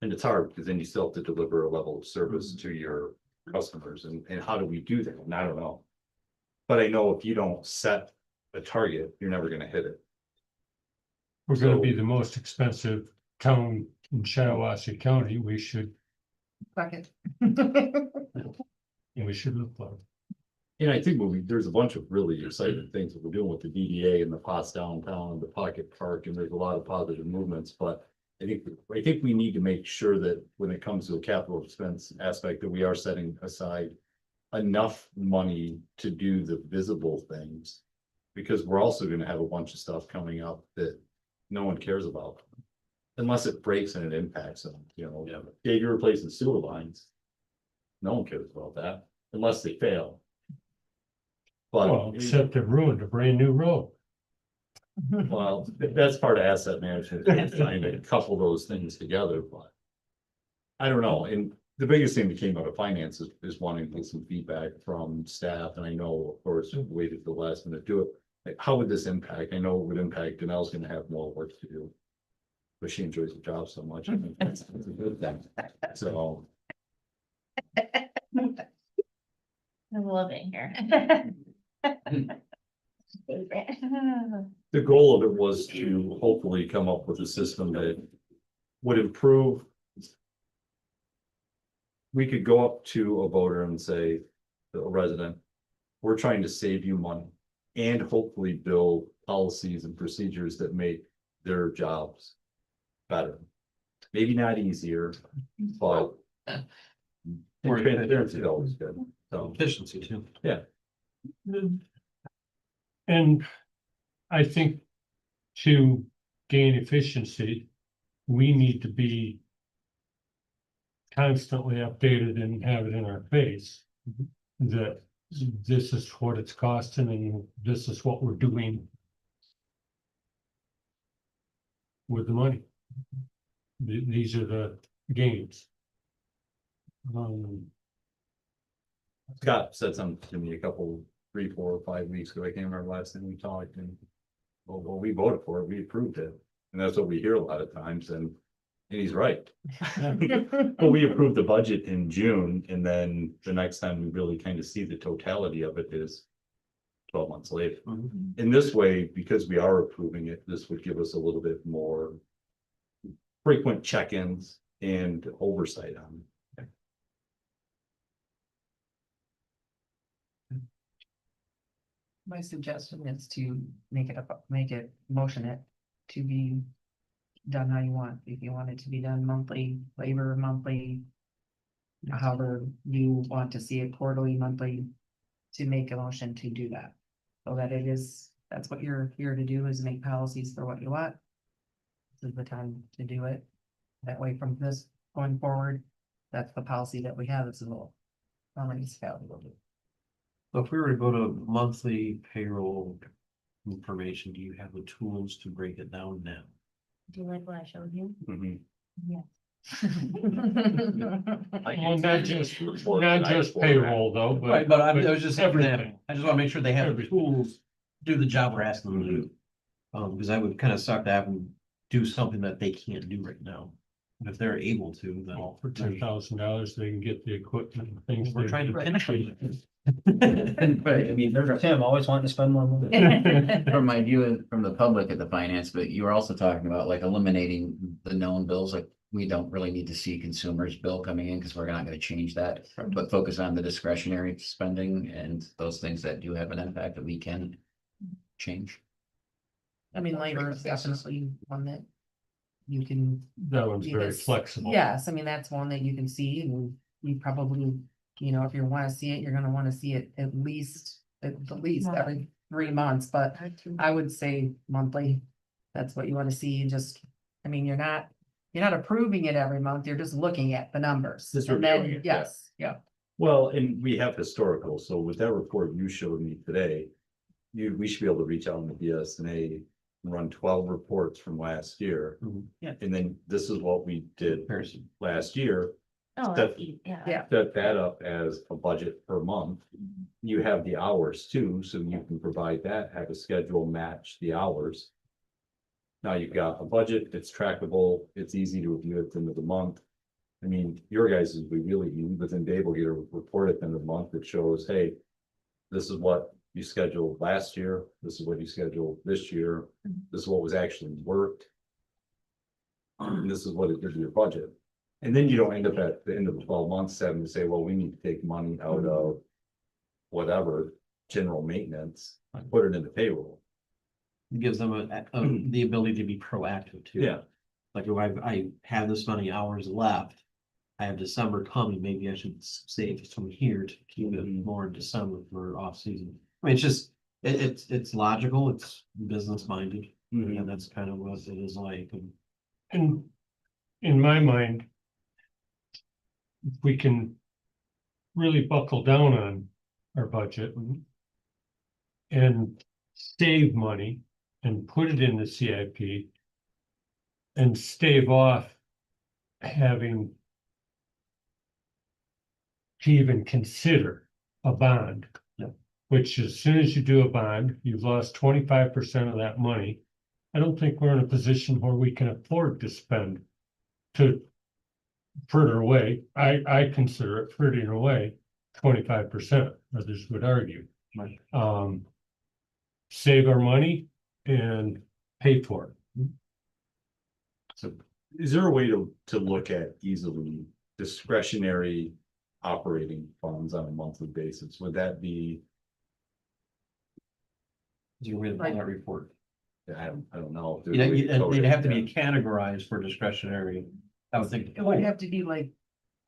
S8: And it's hard, because then you still have to deliver a level of service to your customers, and how do we do that? And I don't know. But I know if you don't set a target, you're never gonna hit it.
S3: We're gonna be the most expensive town in Shiawassee County, we should
S7: Bucket.
S3: look like.
S8: And I think there's a bunch of really exciting things that we're doing with the DDA and the POTS downtown, the pocket park, and there's a lot of positive movements, but. I think we need to make sure that when it comes to a capital expense aspect, that we are setting aside enough money to do the visible things. Because we're also gonna have a bunch of stuff coming up that no one cares about. Unless it breaks and it impacts them, you know, yeah, you're replacing sewer lines. No one cares about that unless they fail.
S3: Well,
S8: But,
S3: except they've ruined a brand new road.
S8: well, that's part of asset management, trying to couple those things together, but. I don't know, and the biggest thing that came out of finance is wanting to get some feedback from staff, and I know, of course, we waited till the last minute to do it. Like, how would this impact? I know it would impact, Danelle's gonna have more work to do. But she enjoys the job so much, I think that's a good thing, so.
S1: I love it here. Favorite.
S8: The goal of it was to hopefully come up with a system that would improve. We could go up to a voter and say, to a resident, we're trying to save you money and hopefully build policies and procedures that make their jobs better. Maybe not easier, but
S2: More
S8: transparency is always good, so.
S2: Efficiency too.
S8: Yeah.
S3: And I think to gain efficiency, we need to be constantly updated and have it in our face that this is what it's costing and this is what we're doing with the money. These are the gains.
S8: Scott said something to me 3, 4, or 5 weeks ago. I can't remember last time we talked, and well, we voted for it, we approved it, and that's what we hear a lot of times, and he's right. But we approved the budget in June, and then the next time we really kind of see the totality of it is 12 months later. In this way, because we are approving it, this would give us a little bit more frequent check-ins and oversight on it.
S7: My suggestion is to motion it to be done how you want. If you want it to be done monthly, labor monthly. However you want to see it quarterly, monthly, to make a motion to do that. So that that's what you're here to do, is make policies for what you want. This is the time to do it. That way from this going forward, that's the policy that we have as a whole. How many municipality will do.
S2: So if we were to go to monthly payroll information, do you have the tools to break it down now?
S1: Do you like what I showed you?
S7: Mm-hmm.
S3: Well, not just payroll though, but.
S2: Right, but I was just saying,
S3: everything.
S2: I just wanna make sure they have the
S3: Everything.
S2: tools to do the job we're asking them to do. Because I would kind of suck to have them do something that they can't do right now. And if they're able to, then.
S3: For $10,000, they can get the equipment and things.
S2: We're trying to finish it.
S5: But I mean, there's Tim always wanting to spend more money. From my view from the public at the finance, but you were also talking about like eliminating the known bills, like we don't really need to see consumers bill coming in because we're not going to change that. But focus on the discretionary spending and those things that do have an impact that we can change.
S7: I mean, labor is definitely one that you can.
S3: That one's very
S7: Yes.
S3: flexible.
S7: Yes, I mean, that's one that you can see, and you probably, if you wanna see it, you're gonna wanna see it at least every 3 months, but I would say monthly. That's what you wanna see, just, I mean, you're not You're not approving it every month, you're just looking at the numbers.
S8: Just
S7: And then,
S8: reviewing it, yeah.
S7: yes, yeah.
S8: Well, and we have historical, so with that report you showed me today, we should be able to reach out to the BSNA, run 12 reports from last year.
S2: Mhm. Yeah.
S8: And then this is what we did
S2: Comparison.
S8: last year,
S1: Oh,
S8: That-
S1: yeah.
S7: Yeah.
S8: set that up as a budget per month. You have the hours too, so you can provide that, have a schedule match the hours. Now you've got a budget, it's trackable, it's easy to review at the end of the month. I mean, your guys is we really, within Dave will get a report at the end of the month that shows, hey, this is what you scheduled last year, this is what you scheduled this year, this is what was actually worked. And this is what it did to your budget. And then you don't end up at the end of the 12 months having to say, well, we need to take money out of whatever, general maintenance, and put it into payroll.
S2: It gives them the ability to be proactive too.
S8: Yeah.
S2: Like if I have this many hours left, I have December coming, maybe I should save some here to keep it more in December for off season. I mean, it's just, it's logical, it's business minded, and that's kind of what it is like.
S3: And in my mind, if we can really buckle down on our budget and save money and put it in the CIP and stave off having to even consider a bond.
S2: Yeah.
S3: Which as soon as you do a bond, you've lost 25% of that money. I don't think we're in a position where we can afford to spend to further away. I consider it furthering away 25%, others would argue.
S2: Right.
S3: Save our money and pay for it.
S8: So is there a way to look at easily discretionary operating funds on a monthly basis? Would that be,
S2: You read that report.
S8: I don't know. if there's
S2: You
S8: a
S2: know,
S8: way to code
S2: they'd
S8: it,
S2: have to
S8: yeah.
S2: be categorized for discretionary. I would think.
S7: It would have to be like,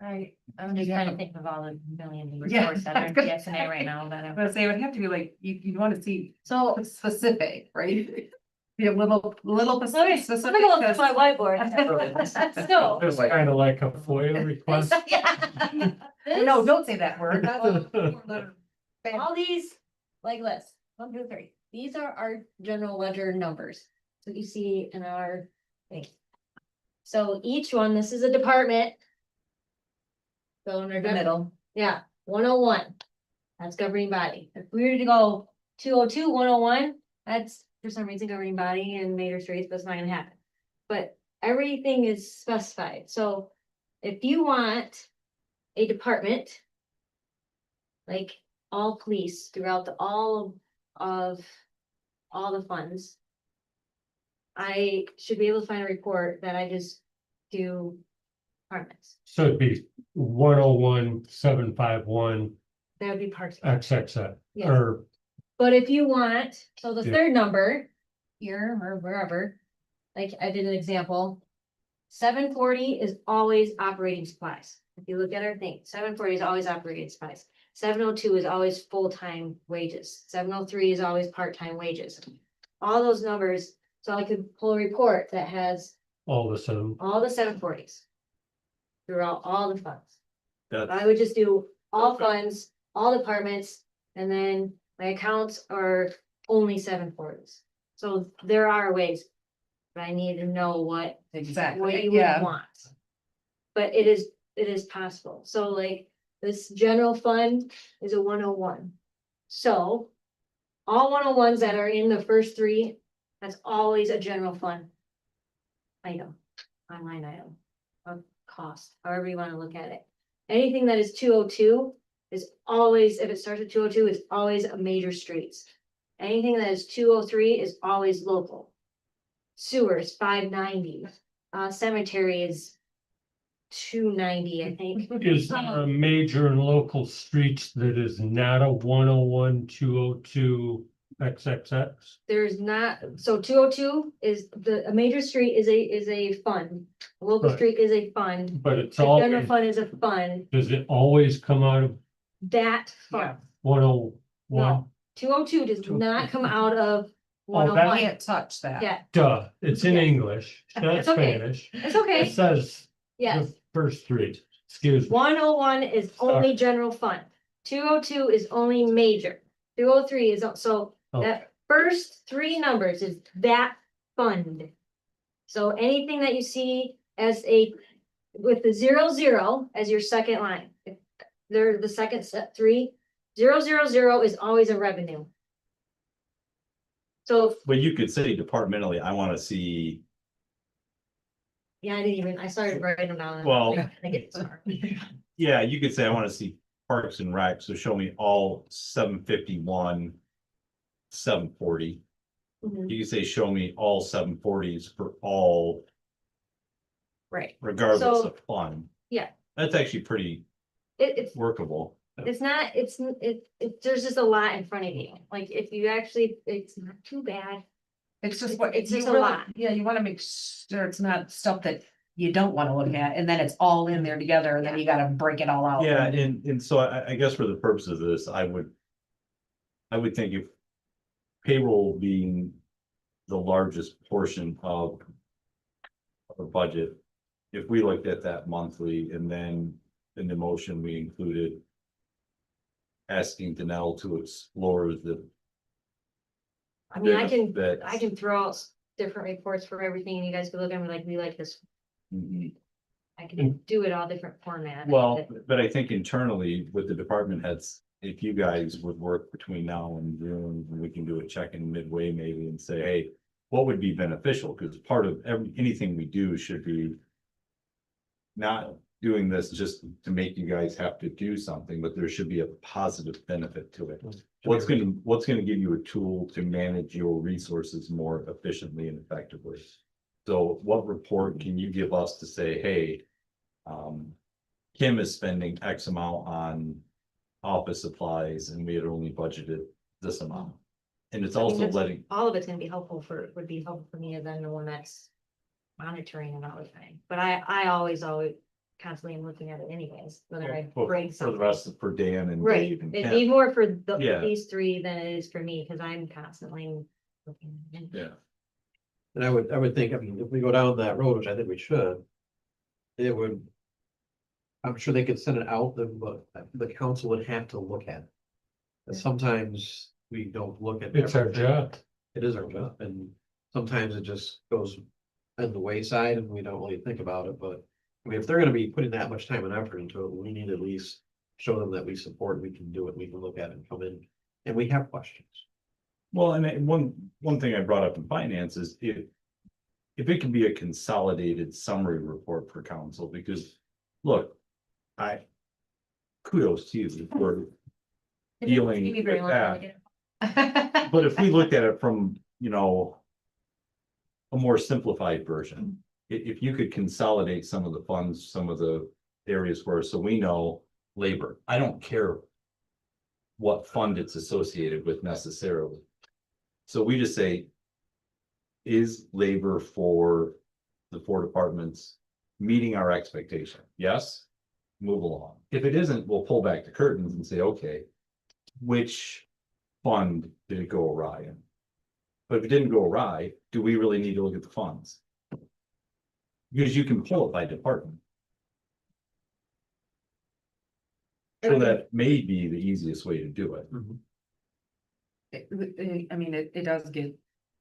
S1: I'm just trying to think of all the millions of
S7: Yeah,
S1: reports that are in PSNA right now that
S7: I
S1: have.
S7: was gonna say, it would have to be like, you want to see
S1: So
S7: specific, right? Be a little
S1: let me
S7: specific.
S1: go look at
S7: because-
S1: my whiteboard. So.
S3: It's kind of like a FOIA request.
S1: Yeah.
S7: No,
S1: This-
S7: don't say that word. That's a-
S1: All these, like this, 1, 2, 3, these are our general ledger numbers, so you see in our thing. So each one, this is a department. So in the middle, yeah, 101, that's governing body. If we were to go 202, 101, that's for some reason governing body and major streets, but it's not gonna happen. But everything is specified, so if you want a department, like all police throughout all of all the funds, I should be able to find a report that I just do departments.
S3: So it'd be 101, 751,
S1: That would be parks.
S3: XXX,
S1: Yeah.
S3: or
S1: But if you want, so the
S3: Yeah.
S1: third number here or wherever, like I did an example. 740 is always operating supplies. If you look at our thing, 740 is always operating supplies. 702 is always full-time wages. 703 is always part-time wages. All those numbers, so I could pull a report that has
S3: all of a sudden,
S1: all the 740s. Throughout all the funds.
S8: That's,
S1: I would just do all funds, all departments, and then my accounts are only 740s. So there are ways, but I need to know what you
S7: Exactly,
S1: would
S7: yeah.
S1: want. But it is possible. So like this general fund is a 101. So all 101s that are in the first three, that's always a general fund item, line item of cost, however you want to look at it. Anything that is 202 is always, if it starts at 202, it's always a major streets. Anything that is 203 is always local. Sewers, 590, cemetery is 290, I think.
S3: is there a major and local streets that is not a 101, 202, XXX?
S1: There's not, so 202 is a major street is a fund. A local
S3: Right.
S1: street is a fund.
S3: But it's
S1: A general
S3: always,
S1: fund is a fund,
S3: does it always come out of
S1: that fund.
S3: 101?
S1: No, 202 does not come out of one oh
S3: that-
S1: one,
S7: Can't touch that.
S1: yeah,
S3: Duh, it's in
S1: Yeah.
S3: English, not
S1: It's okay.
S3: Spanish.
S1: it's
S3: It
S1: okay,
S3: says
S1: yes.
S3: the first three, excuse me.
S1: 101 is only general fund, 202 is only major, 203 is, so
S3: Okay.
S1: that first three numbers is that fund. So anything that you see as with the 00 as your second line, if they're the second set, 3000 is always a revenue. So,
S8: But you could say departmentally, I wanna see,
S1: yeah, I started writing them down.
S8: Well-
S1: I think it's smart.
S8: yeah, you could say, I wanna see Parks and Rec, so show me all 751, 740.
S1: Mhm.
S8: You could say, show me all 740s for all,
S1: Right,
S8: regardless
S1: So-
S8: of fund.
S1: Yeah.
S8: That's actually pretty
S1: it's
S8: workable.
S1: It's not, there's just a lot in front of you, like, if you actually, it's not too bad.
S7: It's just what,
S1: It's
S7: you
S1: just a
S7: really,
S1: lot.
S7: yeah, you wanna make sure it's not stuff that you don't wanna look at, and then it's all in there together, and then you gotta break it all out.
S8: Yeah, and so I guess for the purposes of this, I would think if payroll being the largest portion of a budget, if we looked at that monthly, and then in the motion, we included asking Danell to explore the.
S1: I mean, I
S8: that-
S1: can throw out different reports for everything, and you guys can look at them like, we like this,
S8: Mhm.
S1: I can do it all different format.
S8: Well, but I think internally with the department heads, if you guys would work between now and June, and we can do a check-in midway maybe and say, hey, what would be beneficial? Because part of anything we do should be not doing this just to make you guys have to do something, but there should be a positive benefit to it. What's gonna give you a tool to manage your resources more efficiently and effectively? So what report can you give us to say, hey, Kim is spending X amount on office supplies and we had only budgeted this amount. And it's
S1: I mean,
S8: also
S1: that's-
S8: letting,
S1: All of it's gonna be helpful would be helpful for me, and then the one that's monitoring and all the time, but I always constantly am looking at it anyways, whether I
S8: well,
S1: bring
S8: for the
S1: something.
S8: rest, for Dan and
S1: Right,
S8: Dave and
S1: it'd
S8: Ken.
S1: be more for
S8: Yeah.
S1: these three than it is for me, cause I'm constantly looking. at it.
S8: Yeah,
S2: And I would think, I mean, if we go down that road, which I think we should. It would. I'm sure they could send it out, but the council would have to look at it. And sometimes we don't look at.
S3: It's our
S2: everything.
S3: job.
S2: It is our job, and sometimes it just goes in the wayside and we don't really think about it, but. I mean, if they're gonna be putting that much time and effort into it, we need to at least show them that we support, we can do it, we can look at it and come in, and we have questions.
S8: well, and one thing I brought up in finance is if it can be a consolidated summary report for council, because, look, kudos to you for dealing
S1: Maybe very
S8: with
S1: long
S8: that.
S1: time.
S8: But if we looked at it from, a more simplified version, if you could consolidate some of the funds, some of the areas where, so we know labor, I don't care what fund it's associated with necessarily. So we just say, is labor for the four departments meeting our expectation? Yes, move along. If it isn't, we'll pull back the curtains and say, okay, which fund did it go awry in? But if it didn't go awry, do we really need to look at the funds? Because you can pull it by department. So that may be the easiest way to do it.
S7: I mean, it does get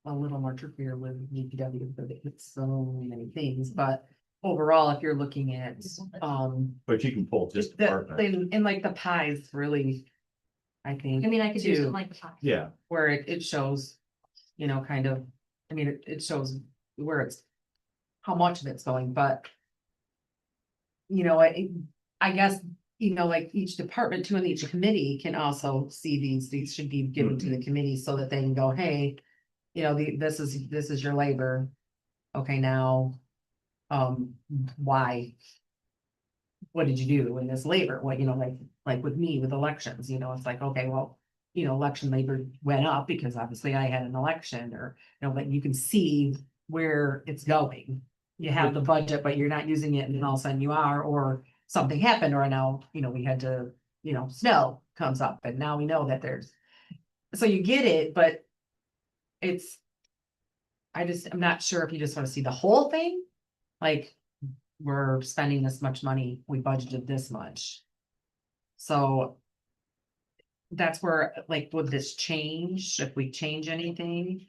S7: a little more trickier with DPW, because it's so many things, but overall, if you're looking at,
S8: But you can pull just
S7: the
S8: department.
S7: thing, and like the pies really. I think.
S1: I mean, I could do
S7: too,
S1: something like the top.
S8: Yeah,
S7: where it shows, kind of, I mean, it shows where it's. How much of it's going, but. I guess, like each department too, and each committee can also see these should be given to the committee so that they can go, hey. This is your labor. Okay, now. Why? What did you do in this labor? What, like with me with elections, it's like, okay, well. Election labor went up because obviously I had an election, or, but you can see where it's going. You have the budget, but you're not using it, and then all of a sudden you are, or something happened, or now, we had to, snow comes up, and now we know that there's. So you get it, but. it's. I'm not sure if you just wanna see the whole thing, like, we're spending this much money, we budgeted this much. So. That's where, like, would this change, if we change anything?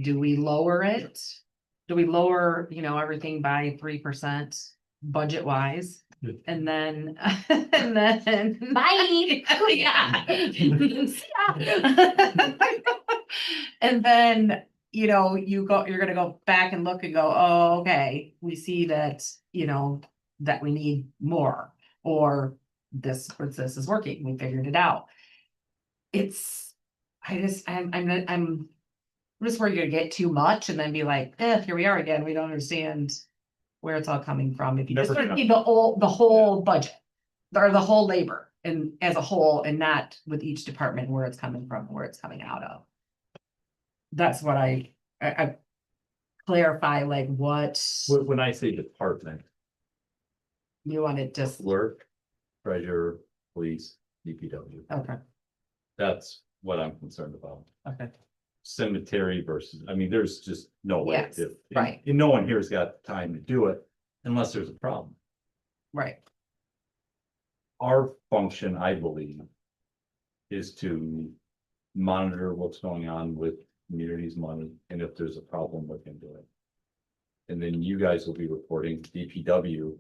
S7: Do we lower it? Do we lower, everything by 3% budget wise? And then,
S1: Bye.
S7: Yeah. And then, you're gonna go back and look and go, oh, okay, we see that, that we need more. Or this is working, we figured it out. I'm just worried you're gonna get too much and then be like, here we are again, we don't understand where it's all coming from. If you just
S8: Never
S7: sort of
S8: gonna-
S7: see the whole budget. Or the whole labor and as a whole and not with each department where it's coming from, where it's coming out of. That's what I clarify, like what
S8: When I say department,
S7: you want it just,
S8: clerk, treasurer, police, DPW,
S7: okay,
S8: that's what I'm concerned about.
S7: okay.
S8: Cemetery versus, I mean, there's just no way.
S7: Yes,
S8: if-
S7: right.
S8: And no one here's got time to do it unless there's a problem.
S7: Right,
S8: Our function, I believe, is to monitor what's going on with communities' money, and if there's a problem, look into it. And then you guys will be reporting DPW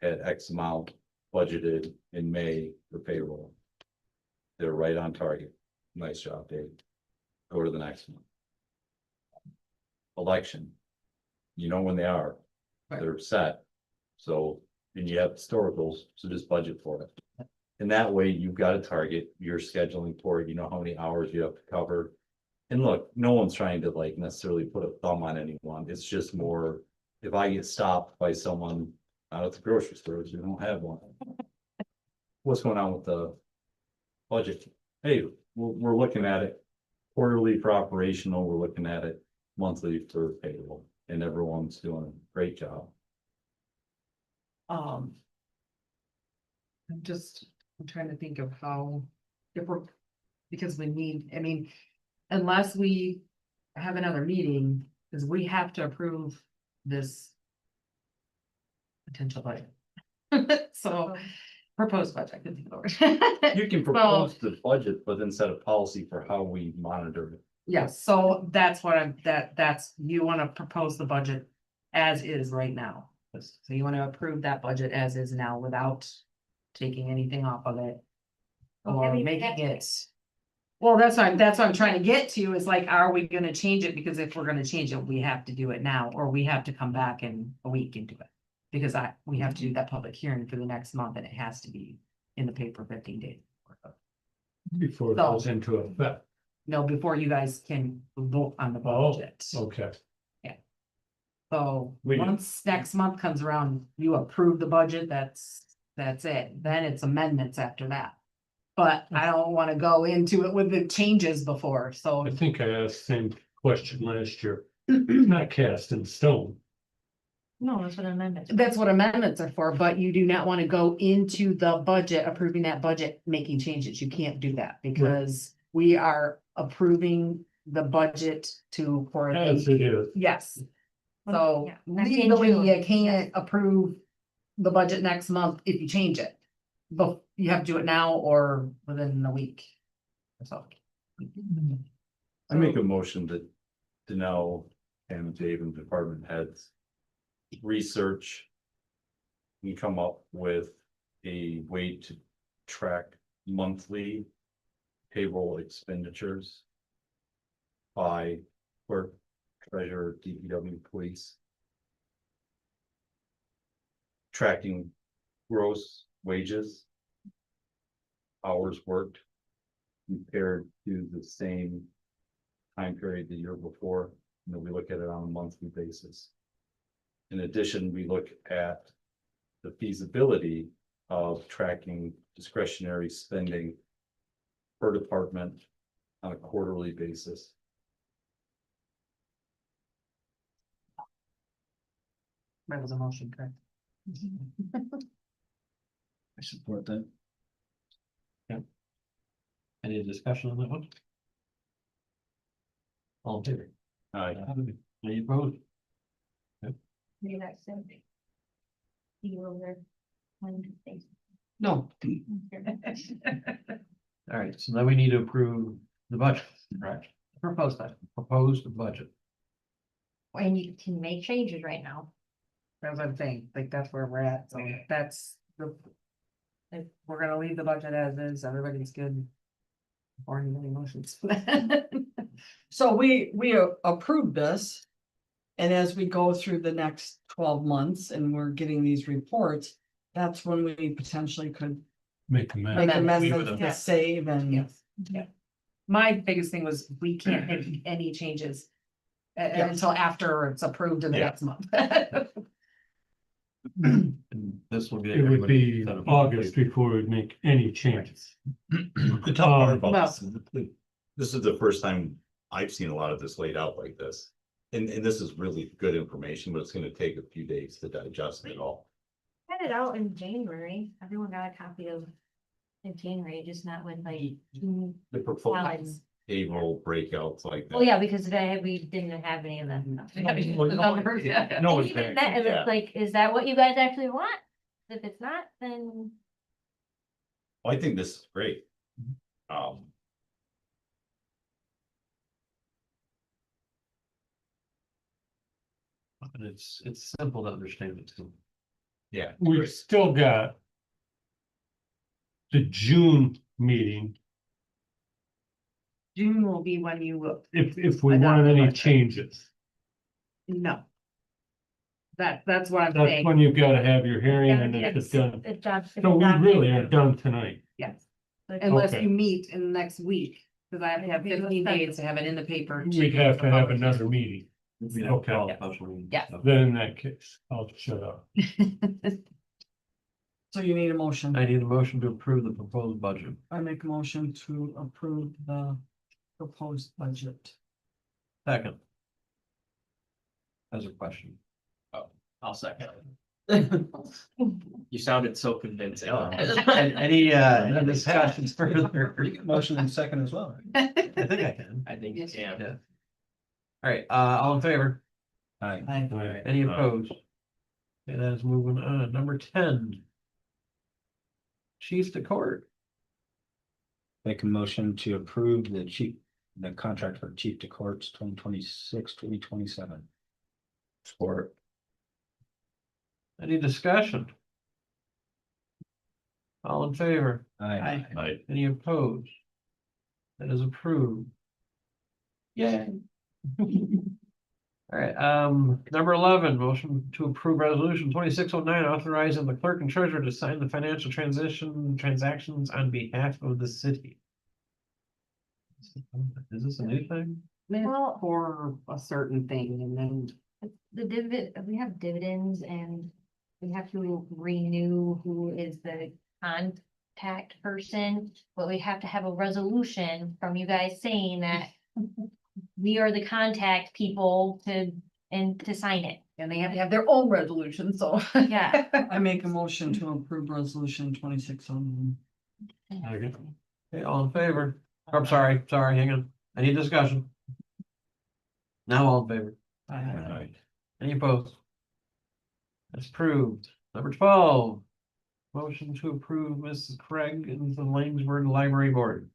S8: had X amount budgeted in May for payroll. They're right on target. Nice job, Dave. Go to the next one. Election. You know when they are.
S7: Right.
S8: They're set. So, and you have historicals, so just budget for it. And that way you've got a target, you're scheduling for it, you know how many hours you have to cover. And look, no one's trying to like necessarily put a thumb on anyone. It's just more, if I get stopped by someone out at the grocery store, you don't have one. What's going on with the budget? Hey, we're looking at it quarterly for operational, we're looking at it monthly for payroll, and everyone's doing a great job.
S7: I'm trying to think of how, because we need, I mean, unless we have another meeting, because we have to approve this potential budget. So, proposed budget, I couldn't think of it.
S8: You can propose the budget, but then set a policy for how we monitor it.
S7: Yes, so that's what that's, you wanna propose the budget as is right now. So you wanna approve that budget as is now without taking anything off of it. Or
S1: Okay,
S7: making it. Well, that's what I'm trying to get to is like, are we gonna change it? Because if we're gonna change it, we have to do it now, or we have to come back in a week and do it. Because we have to do that public hearing for the next month and it has to be in the paper 15 days.
S3: Before it goes into effect.
S7: No, before you guys can vote on the
S3: Oh,
S7: budget.
S3: okay.
S7: So
S8: We-
S7: once next month comes around, you approve the budget, that's it. Then it's amendments after that. But I don't wanna go into it with the changes before, so.
S3: I think I asked the same question last year. Not cast in stone.
S1: No, that's what I meant.
S7: That's what amendments are for, but you do not wanna go into the budget, approving that budget, making changes. You can't do that because we are approving the budget for
S3: As
S7: the,
S3: it is.
S7: yes. So
S1: Yeah, that's in June.
S7: legally, you can't approve the budget next month if you change it. But you have to do it now or within a week. So.
S8: I make a motion to now, and Dave and department heads. Research. And come up with a way to track monthly payroll expenditures. By clerk, treasurer, DPW, police. Tracking gross wages. Hours worked. Compared to the same time period the year before, we look at it on a monthly basis. In addition, we look at the feasibility of tracking discretionary spending per department on a quarterly basis.
S7: That was a motion, correct?
S2: I support that. Yeah. Any discussion on that one? All in favor? Any opposed?
S1: Maybe that's it. You over there.
S9: No,
S2: All right, so then we need to approve the budget, right?
S7: Proposed budget.
S2: Proposed budget.
S1: And you can make changes right now.
S7: That's what I'm saying, like, that's where we're at, so that's the. If we're gonna leave the budget as is, everybody's good. Or any emotions.
S9: so we approved this. And as we go through the next 12 months and we're getting these reports, that's when we potentially could
S3: Make a
S9: make
S3: mess.
S9: amendments to save and.
S7: Yes, yeah. My biggest thing was we can't make any changes. Until after it's approved in the
S8: Yeah.
S7: next month.
S2: And this will be.
S3: It would be August before we'd make any changes.
S8: The tough part about
S7: well-
S8: this is the first time I've seen a lot of this laid out like this. And this is really good information, but it's gonna take a few days to digest it all.
S1: Had it out in January. Everyone got a copy of in January, just not with like.
S8: The proposed
S1: ballots.
S8: payroll breakouts like that.
S1: Oh, yeah, because we didn't have any of them.
S2: No,
S1: And
S2: it's
S1: even
S2: there.
S1: that,
S8: Yeah.
S1: it's like, is that what you guys actually want? If it's not, then.
S8: I think this is great.
S2: And it's simple to understand it too.
S8: Yeah.
S3: We've still got. The June meeting,
S7: June will be when you,
S3: if we
S7: Adopt
S3: want
S7: the
S3: any
S7: budget.
S3: changes,
S7: no. That's what I'm
S3: that's
S7: saying,
S3: when you've gotta have your hearing and it's done. So we really are done tonight.
S7: yes, unless
S3: Okay.
S7: you meet in the next week, because I have to have 15 days to have it in the paper.
S3: We'd have to have another meeting.
S2: We don't
S3: Okay.
S2: call it special meetings.
S7: Yeah.
S3: Then in that case, I'll shut up.
S9: So you need a motion.
S2: I need a motion to approve the proposed budget.
S9: I make a motion to approve the proposed budget.
S2: Second. As a question.
S11: I'll second. You sounded so convincing.
S2: Any discussions further?
S5: Motion and second as well.
S2: I think I can.
S11: I think, yeah.
S2: Yeah. All right, all in favor?
S5: Aye.
S3: Right.
S2: Any opposed? Okay, that is moving on. Number 10. Chiefs to court.
S5: Make a motion to approve the contract for chief to courts 2026-2027. Support.
S2: Any discussion? All in favor?
S5: Aye.
S8: Right.
S2: Any opposed? That is approved. Yay. All right, number 11, motion to approve resolution 2609, authorizing the clerk and treasurer to sign the financial transactions on behalf of the city. Is this a new thing?
S1: Well-
S7: For a certain thing, and then
S1: The we have dividends and we have to renew who is the contact person, but we have to have a resolution from you guys saying that we are the contact people to sign it.
S7: and they have to have their own resolution, so.
S1: Yeah.
S9: I make a motion to approve resolution 2609.
S2: Okay, all in favor? I'm sorry, hang on. Any discussion? Now all in favor?
S8: Aye.
S2: Any opposed? That's approved. Number 12. Motion to approve Mrs. Craig and the Laingsburg Library Board.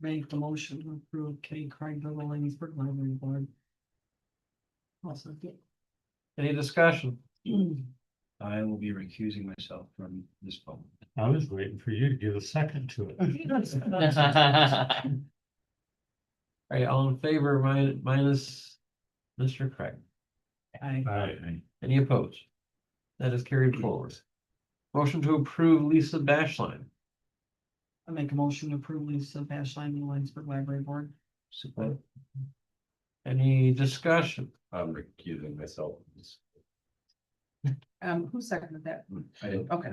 S9: Make the motion to approve Kitty Craig to the Laingsburg Library Board.
S1: Also, yeah.
S2: Any discussion?
S5: I will be recusing myself from this vote.
S3: I was waiting for you to give a second to it.
S2: All right, all in favor, minus Mr. Craig.
S3: Aye.
S2: Any opposed? That is carried forward. Motion to approve Lisa Bashline.
S9: I make a motion to approve Lisa Bashline to the Laingsburg Library Board.
S5: Support.
S2: Any discussion?
S8: I'm recusing myself.
S7: Who seconded that?
S8: I didn't.
S7: Okay.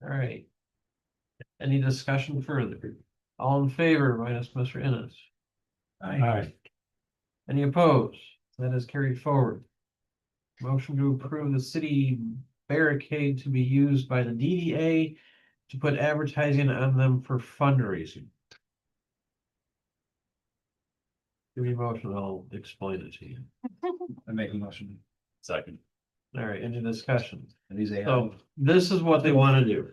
S2: All right. Any discussion further? All in favor, minus Mr. Ennis.
S3: Aye.
S2: Any opposed? That is carried forward. Motion to approve the city barricade to be used by the DDA to put advertising on them for fundraising. Give me a motion, I'll explain it to you.
S5: I make a motion.
S8: Second.
S2: All right, any discussion?
S5: And these AI.
S2: So this is what they wanna do.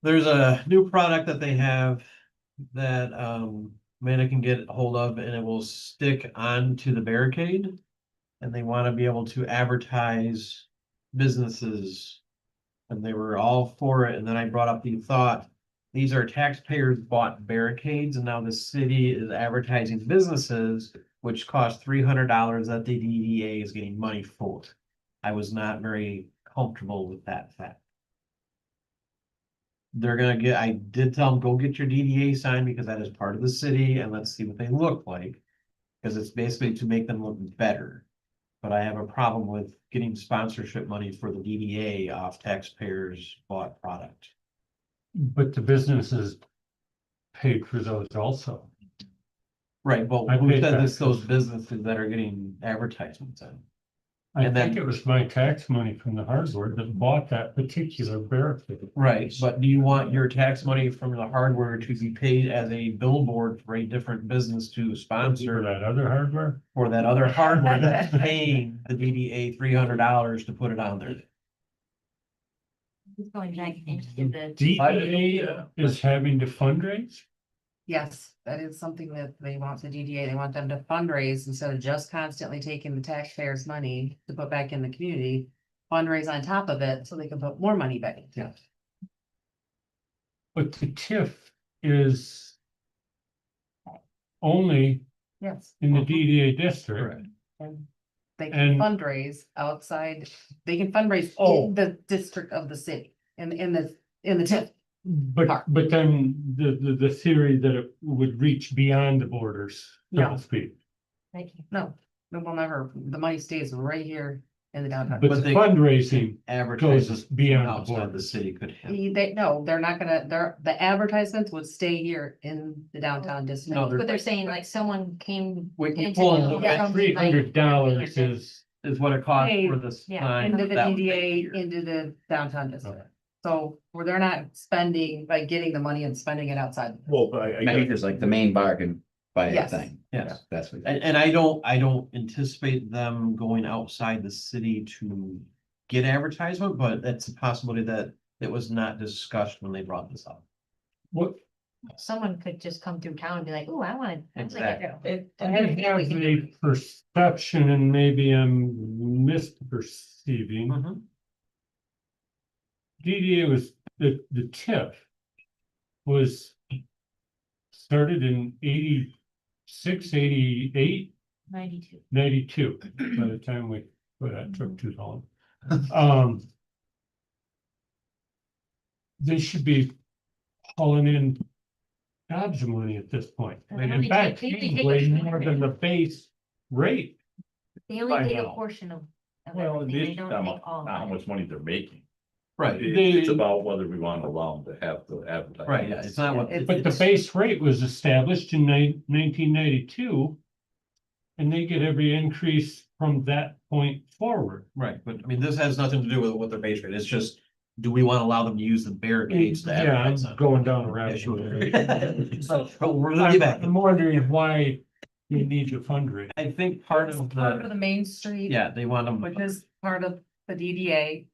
S2: There's a new product that they have that Amanda can get a hold of and it will stick onto the barricade. And they wanna be able to advertise businesses. And they were all for it, and then I brought up the thought, these are taxpayers bought barricades, and now the city is advertising businesses. Which cost $300 that the DDA is getting money for. I was not very comfortable with that fact. They're gonna get, I did tell them, go get your DDA signed because that is part of the city and let's see what they look like. Cause it's basically to make them look better. But I have a problem with getting sponsorship money for the DDA off taxpayers bought product.
S3: But the businesses paid for those also.
S2: Right, but
S3: I
S2: who
S3: paid
S2: said it's
S3: taxes.
S2: those businesses that are getting advertisements in?
S3: I
S2: And
S3: think
S2: then-
S3: it was my tax money from the hardware that bought that particular barricade.
S2: Right, but do you want your tax money from the hardware to be paid as a billboard for a different business to
S3: For
S2: sponsor
S3: that other hardware?
S2: for that other hardware that's paying the DDA $300 to put it on there?
S1: It's going back into the.
S3: DDA is having to fundraise?
S7: Yes, that is something that they want the DDA, they want them to fundraise instead of just constantly taking the taxpayers' money to put back in the community. Fundraise on top of it so they can put more money back into it.
S3: But the TIF is only
S7: Yes.
S3: in the DDA district.
S2: Correct.
S7: They can
S3: And-
S7: fundraise outside, they can fundraise
S3: Oh.
S7: in the district of the city, in the TIF.
S3: But then the theory that it would reach beyond the borders, so
S7: No.
S3: to speak.
S7: No, it will never, the money stays right here in the downtown.
S3: But
S2: But
S3: the
S2: they-
S3: fundraising,
S2: Advertisements
S3: beyond the
S2: outside the
S3: borders.
S2: city could have.
S7: No, they're not gonna, the advertisements would stay here in the downtown district.
S2: No,
S1: But they're saying like someone came.
S2: We can
S1: into
S2: pull
S1: the-
S2: in
S1: from, like,
S3: $300 is
S2: what it costs
S7: Hey,
S2: for this
S1: yeah,
S2: sign.
S7: Into the
S2: that would be
S7: DDA,
S2: here.
S7: into the downtown district. So where they're not spending, like getting the money and spending it outside.
S8: Well, but
S5: I think it's like the main bargain by a
S7: Yes.
S5: thing.
S2: Yes.
S5: That's what.
S2: And I don't anticipate them going outside the city to get advertisement, but it's a possibility that it was not discussed when they brought this up.
S3: what
S1: Someone could just come through town and be like, oh, I wanted.
S2: Exactly.
S3: I have a perception, and maybe I'm misperceiving.
S2: Mhm.
S3: DDA was, the TIF was started in 86, 88,
S1: 92.
S3: 92, by the time that took too long. They should be hauling in gobs of money at this point.
S1: They
S3: In
S1: only
S3: fact,
S1: take- they
S3: paying
S1: take
S3: way
S1: a-
S3: more than the base rate.
S1: They only
S3: By
S1: take a
S3: now.
S1: portion of.
S8: well,
S1: everything. They
S8: it's
S1: don't
S8: not
S1: take all.
S8: how
S1: of it.
S8: much money they're making.
S2: Right,
S8: It's about whether we want to allow them to have the advertising.
S2: right, yeah, it's not what.
S3: But the
S2: it's-
S3: base rate was established in 1992. And they get every increase from that point forward.
S2: Right, but I mean, this has nothing to do with what their base rate, it's just, do we want to allow them to use the barricades to
S3: Yeah, I'm
S2: advertise on?
S3: going down a
S2: Yeah,
S3: rabbit
S2: sure.
S3: hole.
S2: But we're gonna get back.
S3: I'm wondering why you need to fundraise.
S2: I think part of
S7: Part of
S2: the,
S7: the Main Street.
S2: yeah, they want them.
S7: Which is part of the DDA.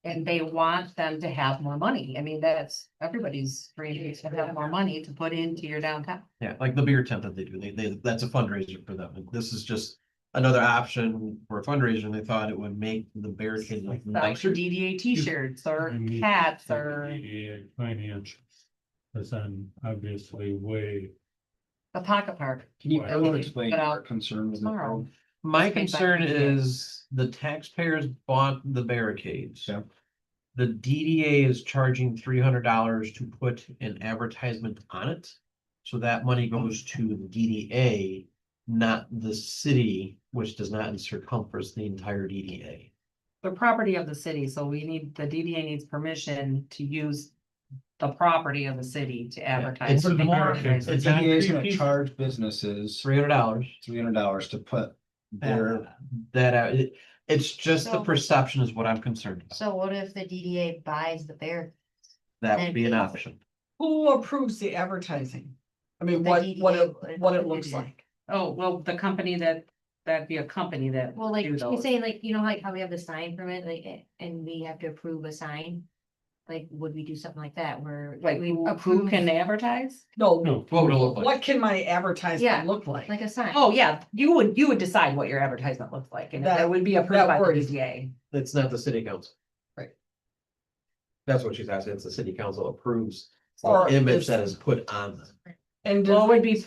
S7: And they want them to have more money. I mean, that's everybody's dream is to have more money to put into your downtown.
S2: Yeah, like the beer tent that they do, that's a fundraiser for them, and this is just another option for a fundraiser, and they thought it would make the barricade look
S7: Sell
S2: nicer.
S7: DDA t-shirts or
S3: I need
S7: hats
S3: some
S7: or
S3: DDA Financials. Cause I'm obviously way,
S7: the pocket park.
S5: Can you
S3: Well,
S5: further
S7: Put
S5: explain
S7: out
S5: your concern with
S7: tomorrow.
S5: it?
S2: My
S7: Let's take back
S2: concern
S7: the DDA.
S2: is the taxpayers bought the barricades.
S5: Yeah.
S2: The DDA is charging $300 to put an advertisement on it. So that money goes to the DDA, not the city, which does not encompass the entire DDA.
S7: The property of the city, so the DDA needs permission to use the property of the city to advertise.
S2: It's
S3: For the
S2: more,
S3: barricades.
S5: The
S2: it's
S5: DDA is gonna
S3: concrete piece?
S5: charge businesses
S2: $300.
S5: $300 to put their,
S2: That, it's just the
S1: So-
S2: perception is what I'm concerned about.
S1: So what if the DDA buys the bear?
S2: That would be an
S1: then-
S2: option.
S9: Who approves the advertising? I mean,
S1: The
S9: what
S1: DDA
S9: what it
S1: would
S9: looks
S1: do.
S9: like.
S7: Oh, well, the company that'd be a company that.
S1: Well, like,
S7: do
S1: you're
S7: those.
S1: saying, like, you know, like how we have the sign permit, like, and we have to approve a sign? Like, would we do something like that where?
S7: Like,
S1: we
S7: who
S1: approve
S7: can advertise?
S9: No,
S3: No,
S2: What would it look like?
S9: what can my
S1: Yeah.
S9: advertisement look like?
S1: Like a sign?
S7: Oh, yeah, you would decide what your advertisement looks like, and
S9: That-
S7: that would be approved
S9: that
S7: by the
S9: worries
S7: DDA.
S2: It's not the city council.
S9: Right.
S2: That's what she's asking. It's the city council approves
S9: Or
S2: the image
S9: is-
S2: that is put on them.
S9: And
S7: Well, it would
S9: did,
S7: be.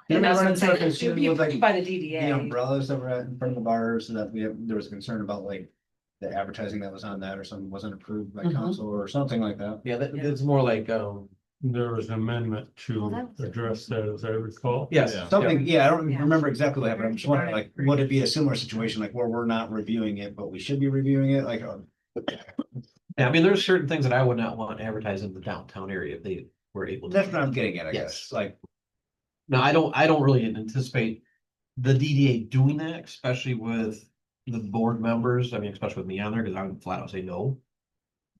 S5: You remember
S7: It
S5: in sort of
S7: would
S5: concern
S7: be
S5: with, like,
S7: approved by the
S5: The
S7: DDA.
S5: umbrellas that were at in front of the bars, and that there was concern about like the advertising that was on that or something wasn't approved by
S9: Mhm.
S5: council or something like that.
S2: Yeah, it's more like,
S3: there was an amendment
S1: Well,
S3: to
S1: that was-
S3: address that, as I recall.
S2: yes.
S8: Yeah.
S5: Something, yeah, I don't
S1: Yeah.
S5: remember exactly what happened. I'm just wondering, like, would it be a similar situation, like where we're not reviewing it, but we should be reviewing it, like,
S2: Yeah, I mean, there's certain things that I would not want advertised in the downtown area if they were able to.
S5: that's what I'm getting at, I
S2: Yes.
S5: guess, like,
S2: No, I don't really anticipate the DDA doing that, especially with the board members. I mean, especially with me on there, because I would flat out say no.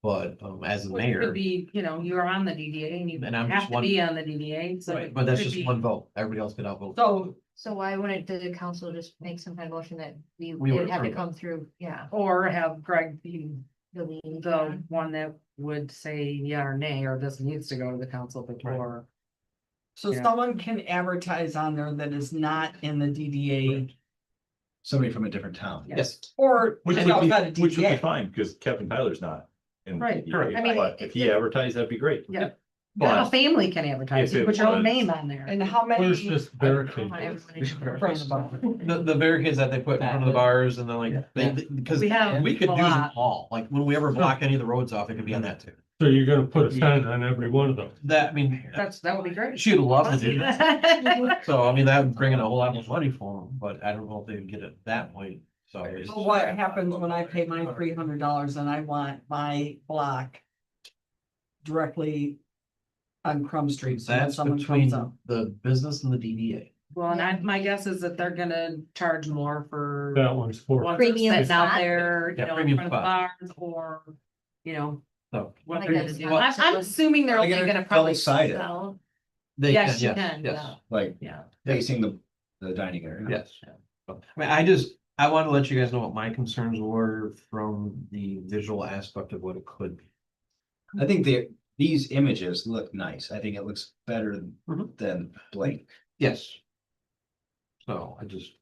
S2: But, as the
S7: Which
S2: mayor,
S7: could be, you're on the DDA and you
S2: And I'm
S7: have
S2: just
S7: to
S2: one-
S7: be on the DDA, so.
S2: right,
S7: it
S2: but that's
S7: could
S2: just
S7: be-
S2: one vote. Everybody else could outvote.
S9: so,
S1: So why wouldn't the council just make some kind of motion that
S2: We
S1: we
S2: would
S1: would have to
S2: approve it.
S1: come through, yeah,
S7: Or have Greg be
S1: the lead.
S7: the one that would say yeah or nay, or this needs to go to the council before.
S9: so
S7: Yeah.
S9: someone can advertise on there that is not in the DDA
S5: somebody from a different town.
S2: Yes,
S9: or
S8: Which would
S9: outside of
S8: be, which would be
S9: DDA.
S8: fine, because Kevin Tyler's not. in
S7: Right,
S8: DDA,
S2: correct.
S1: I mean,
S8: But if he advertised, that'd be great.
S7: Yeah. A
S8: But
S7: family can advertise,
S8: If
S7: you
S8: it
S7: put your own
S8: was-
S7: name on there.
S9: And how many?
S3: Where's this
S1: I
S3: barricade?
S1: don't want everyone to know.
S7: Front of the bar.
S2: the barricades that they put in front of the bars and then like, because
S7: We have
S2: we could
S7: a
S2: use them
S7: lot.
S2: all. Like, when we ever block any of the roads off, it could be on that too.
S3: So you're gonna put a sign on every one of those?
S2: That, I mean,
S7: That would be great.
S2: she'd love to do that. So, I mean, that would bring in a whole lot more money for them, but I don't know if they'd get it that way, so. it's-
S9: So what happens when I pay my $300 and I want my block directly on Crum Street? So when
S2: That's
S9: someone
S2: between
S9: comes up.
S2: the business and the DDA.
S7: Well, and my guess is that they're gonna charge more for.
S3: That one's for,
S7: Ones
S1: Premium
S7: sitting out
S1: spot.
S7: there,
S2: Yeah,
S7: in
S2: premium
S7: front of the bars, or,
S2: So
S7: what
S1: Like
S7: they're
S1: that
S7: gonna do.
S1: spot.
S7: I'm assuming they're
S5: Are
S7: only
S5: they
S7: gonna probably.
S5: double-sided?
S1: So,
S2: they
S7: Yes,
S2: can,
S7: you
S2: yes,
S7: can,
S2: yes,
S7: yeah,
S5: Like
S7: yeah.
S5: facing the dining area.
S2: yes. I mean, I want to let you guys know what my concerns were from the visual aspect of what it could be.
S5: I think these images look nice. I think it looks better
S2: Mhm.
S5: than blank.
S2: Yes. So I just,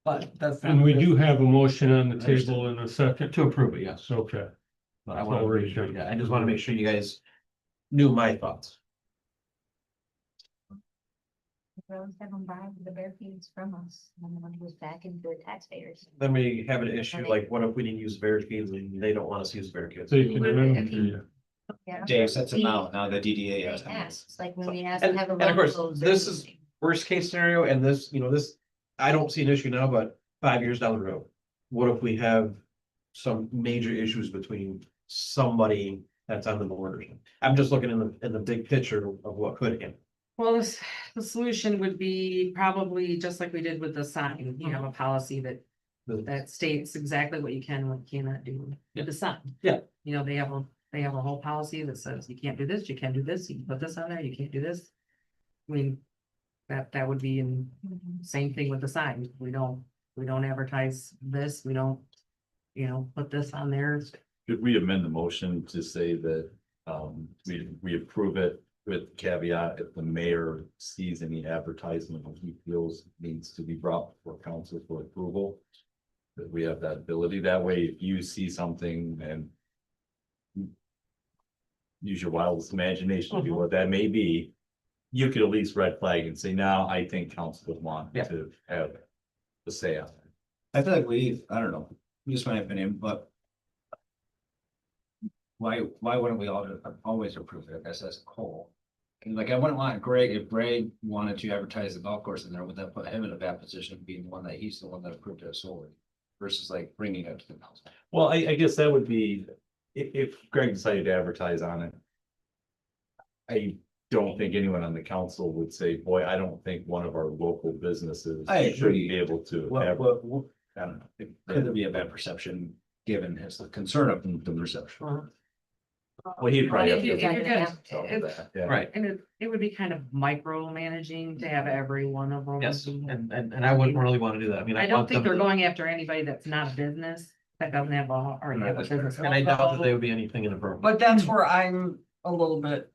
S9: But that's.
S3: and we do have a motion on the
S5: Understood.
S3: table in a second.
S2: to approve it, yes.
S3: Okay,
S2: But I want to make sure, yeah, I just want to make sure you guys knew my thoughts.
S1: we always have them buy the barricades from us, and the money goes back into the taxpayers.
S2: Then we have an issue, like, what if we didn't use barricades and they don't want us to use barricades?
S3: so you can
S1: Would it-
S3: run
S1: I
S3: it to
S1: mean-
S3: you.
S1: Yeah.
S5: Dave sets them
S1: We-
S5: out, now the DDA
S1: They
S5: has them.
S1: ask, like when we ask to
S2: And,
S1: have a.
S2: and of course,
S1: logos or
S2: this is
S1: something.
S2: worst case scenario, and this, this, I don't see an issue now, but 5 years down the road. What if we have some major issues between somebody that's on the board or something? I'm just looking in the big picture of what could happen.
S7: Well, the solution would be probably just like we did with the sign, you have a policy that states exactly what you can and what you cannot do with the sign.
S2: Yeah.
S7: They have a whole policy that says you can't do this, you can't do this, you can put this on there, you can't do this. I mean, that would be in, same thing with the sign, we don't advertise this, we don't, put this on there.
S8: should we amend the motion to say that, we approve it with caveat if the mayor sees any advertisement that he feels needs to be brought before council for approval? That we have that ability, that way if you see something and use your wildest imagination to be what that may be, you could at least red flag and say, now I think council would want
S2: Yeah.
S8: to have the say on it.
S5: I feel like I don't know, just my opinion, but why wouldn't we always approve it as a whole? And like, I wouldn't want if Greg wanted to advertise the golf course in there, would that put him in a bad position being the one that he's the one that approved it solely? Versus like bringing it to the council.
S8: Well, I guess that would be, if Greg decided to advertise on it. I don't think anyone on the council would say, boy, I don't think one of our local businesses
S5: I
S8: should
S5: agree.
S8: be able to.
S5: I don't know, could there be a bad perception given his concern of the perception?
S8: Well, he'd probably have
S7: If you-
S8: to.
S7: if you're gonna-
S8: tell
S7: if-
S8: that, yeah.
S2: Right,
S7: And it would be kind of micromanaging to have every one of them.
S2: yes, and I wouldn't really wanna do that, I mean.
S7: I don't
S2: want
S7: think
S2: them
S7: they're
S2: to-
S7: going after anybody that's not a business, that doesn't have already have a business.
S2: And I doubt that they would be anything inappropriate.
S9: But that's where I'm a little bit,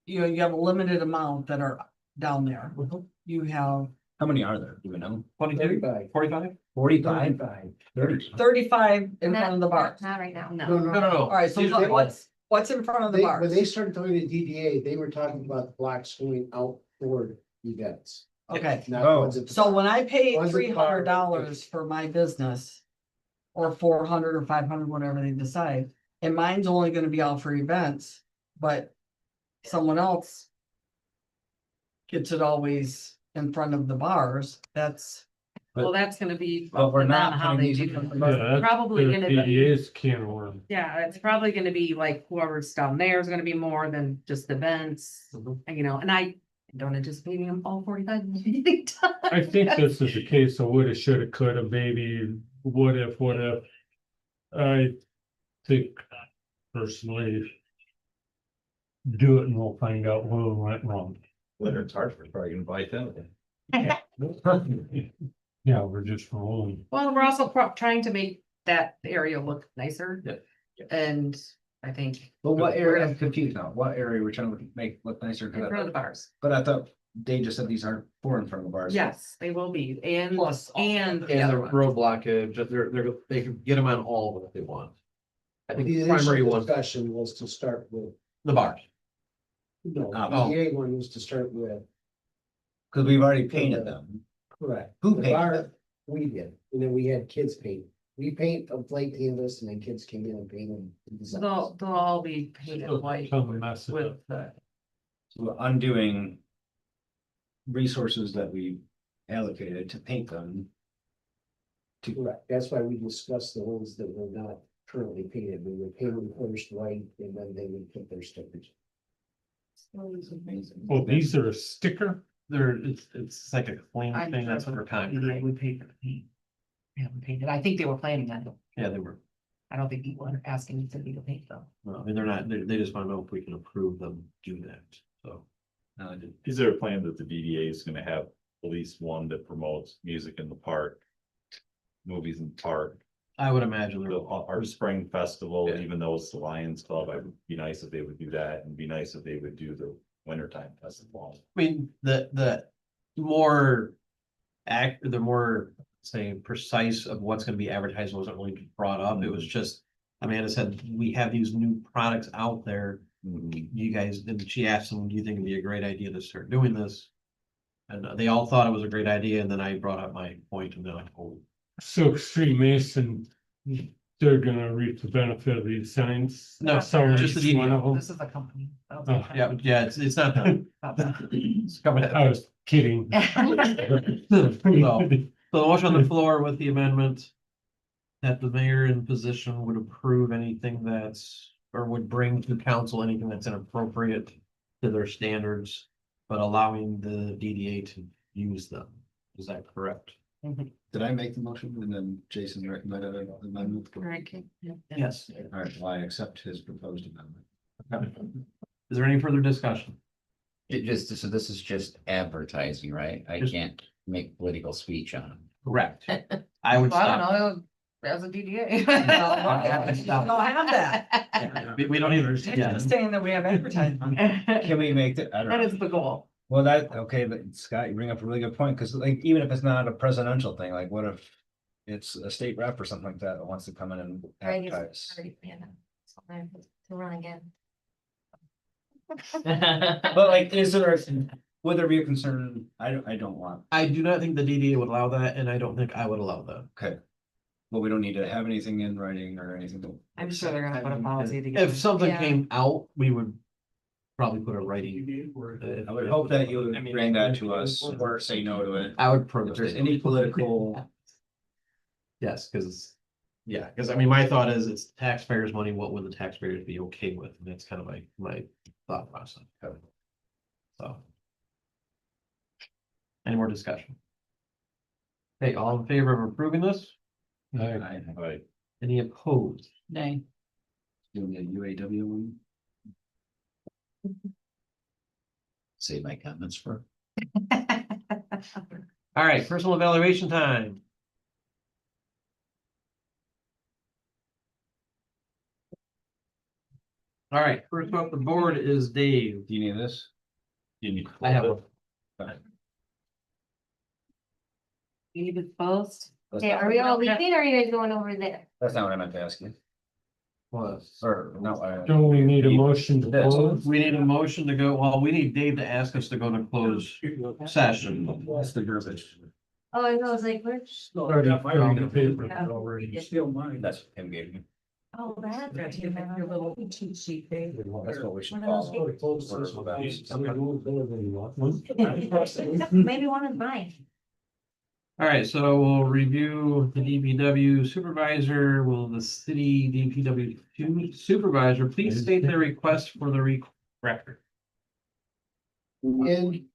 S9: you know, you have a limited amount that are down there. You have
S5: How many are there? Do we know?
S2: 22, 45?
S5: 45?
S9: 35 in
S1: Not-
S9: front of the bar.
S1: Not right now.
S2: No, no, no.
S9: All right, so
S2: These are-
S9: what's in front of the
S12: They,
S9: bar?
S12: when they started doing the DDA, they were talking about the blocks going out for events.
S9: Okay,
S12: Not ones at the-
S9: so when I pay
S12: One's at the bar.
S9: $300 for my business. Or 400 or 500, whatever they decide, and mine's only gonna be out for events, but someone else. Gets it always in front of the bars, that's,
S7: Well, that's gonna be.
S5: But we're not
S7: depending on how
S5: putting
S7: they
S5: these
S7: do
S5: in front of
S7: it.
S5: the bar.
S3: Yeah, that's
S7: Probably
S3: the
S7: gonna be,
S3: DDA's can of worms.
S7: yeah, it's probably gonna be like whoever's down there is gonna be more than just events, you know, and I don't anticipate them all 45.
S3: I think this is a case of woulda, shoulda, coulda, maybe, what if, what if. I think personally. Do it and we'll find out what went wrong.
S8: Leonard's Hartford's probably gonna buy 10 of them.
S3: Yeah, we're just rolling.
S7: Well, we're also trying to make that area look nicer.
S2: Yeah.
S7: And I think
S5: But what area, I'm confused now, what area we're trying to make look nicer?
S7: in front of the bars,
S5: But I thought Dave just said these aren't for in front of the bars.
S7: yes, they will be, and,
S9: plus.
S7: and. the
S2: And
S7: other
S2: the
S7: one.
S2: road blockage, they can get them on all of them if they want. I think
S12: The
S2: the primary
S12: initial
S2: one,
S12: discussion was to start with,
S2: the bars.
S12: no,
S5: Oh.
S12: the DDA one was to start with,
S5: Cause we've already painted them.
S12: correct.
S5: Who
S12: The
S5: painted
S12: bar,
S5: them?
S12: We did, and then we had kids paint. We paint a flake canvas and then kids came in and painted. the designs.
S7: They'll all be painted white
S3: Come mess it
S7: with
S3: up.
S7: the.
S5: So we're undoing. Resources that we allocated to paint them.
S12: Correct, that's why we discussed the ones that were not currently painted, we would paint them first white, and then they would put their stickers.
S5: Amazing.
S3: Oh, these are a sticker?
S2: It's like a clean
S7: I'm
S2: thing, that's
S7: sure
S2: what we're kind
S7: Yeah, we paid for the paint. We haven't painted, I think they were planning on it,
S2: yeah, they were,
S7: I don't think people are asking to be to paint though.
S2: well, I mean, they're not, they just wanna know if we can approve them do that, so.
S8: Is there a plan that the DDA is gonna have at least one that promotes music in the park? Movies in the park,
S2: I would imagine
S8: the
S2: they're,
S8: our spring festival,
S2: Yeah.
S8: even though it's the Lions Club, it would be nice if they would do that, and be nice if they would do the wintertime festival.
S2: I mean, the more the more, say, precise of what's gonna be advertised wasn't really brought up, it was just. Amanda said, we have these new products out there, you guys, and she asked them, do you think it'd be a great idea to start doing this? And they all thought it was a great idea, and then I brought up my point, and they're like, oh,
S3: So Extreme Mason, they're gonna reap the benefit of these signs.
S2: No,
S3: So
S2: just the
S3: each one of them.
S7: This is a company.
S3: Oh.
S2: yeah, it's not. It's coming
S3: I
S2: out.
S3: was kidding.
S2: So the motion on the floor with the amendment. That the mayor in position would approve anything that's, or would bring to council anything that's inappropriate to their standards. But allowing the DDA to use them, is that correct?
S5: Did I make the motion and then Jason recommended an amendment?
S2: Yes.
S5: All right, well, I accept his proposed amendment.
S2: Is there any further discussion?
S13: So this is just advertising, right? I
S2: Just-
S13: can't make political speech on them.
S2: Correct. I would
S7: Well, I
S2: stop.
S7: don't know, as a DDA.
S9: No, I have that.
S2: We don't even,
S9: It's
S2: yeah,
S9: just saying that we have advertising.
S5: Can we make that, I don't
S7: That
S5: know.
S7: is the goal.
S5: Well, that, okay, but Scott, you bring up a really good point, cause like, even if it's not a presidential thing, like what if? It's a state rep or something like that that wants to come in and
S1: Right, he's
S5: advertise.
S1: already planned to run again.
S5: But like, is there, would there be a concern? I don't want,
S2: I do not think the DDA would allow that, and I don't think I would allow that.
S5: okay. Well, we don't need to have anything in writing or anything.
S7: I'm sure they're gonna put a policy together.
S2: If something
S1: Yeah.
S2: came out, we would probably put a writing.
S5: I would hope that you would bring that to us or say no to it.
S2: I would
S5: If
S2: protest.
S5: there's any political,
S2: Yes, because, yeah, because I mean, my thought is it's taxpayers' money, what would the taxpayers be okay with? And that's kind of my thought process. So. Any more discussion? Okay, all in favor of approving this?
S3: I-
S8: Right,
S2: Any opposed?
S7: Nay.
S13: Doing the UAW one. Save my comments for.
S2: All right, personal evaluation time. All right, first off the board is Dave.
S13: Do you need this?
S8: You need.
S2: I have one.
S1: David first.
S13: That's
S1: Okay,
S13: not-
S1: are we all leaving or are you guys going over there?
S13: That's not what I meant to ask you.
S2: Was.
S13: Or, no,
S3: Don't we need a motion to
S13: Yes.
S3: close?
S2: We need a motion to go, well, we need Dave to ask us to go to close session.
S13: That's the verbiage.
S1: Oh, I know, I was like, where's?
S3: Starting from the paper
S1: Yeah.
S3: already.
S12: Still mine.
S13: That's what Tim gave me.
S1: Oh, that's.
S9: Got your little cheat sheet thing.
S13: That's what we should
S1: One of those
S13: follow.
S1: big-
S12: Close this one.
S1: Maybe one is mine.
S2: All right, so we'll review the DPW supervisor. Will the city DPW supervisor please state their request for the record?
S12: And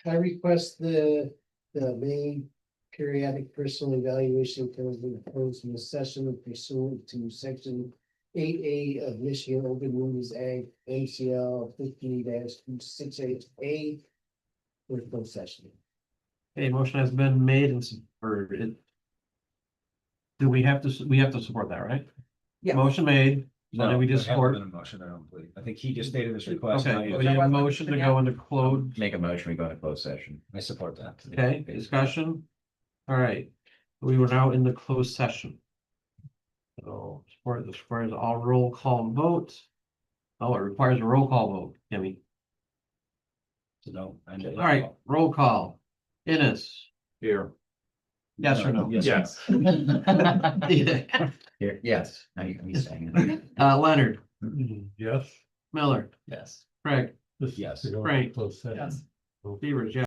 S12: I request the main periodic personal evaluation to be closed in the session pursuant to section 8A of Michigan Open Meetings Act, MCL 50-268A. For closed session.
S2: Okay, motion has been made and do we have to support that, right?
S9: Yeah.
S2: Motion made, so then we just
S13: there hasn't
S2: support.
S13: been a motion, I don't believe. I think he just stated his request.
S2: Okay, we need a motion to go into closed.
S13: Make a motion, we go into closed session. I support that.
S2: Okay, discussion. All right, we were now in the closed session. So support this requires all roll call votes. Oh, it requires a roll call vote, Kimmy.
S13: So no.
S2: All right, roll call. Innes,
S8: Here.
S2: yes or no?
S8: Yes.
S13: Here, yes, now you can be saying it.
S2: Leonard,
S3: Yes.
S2: Miller,
S11: Yes.
S2: Craig,
S3: This is
S13: Yes.
S3: to go into
S2: Frank.
S3: closed session.
S2: Beavers, yes.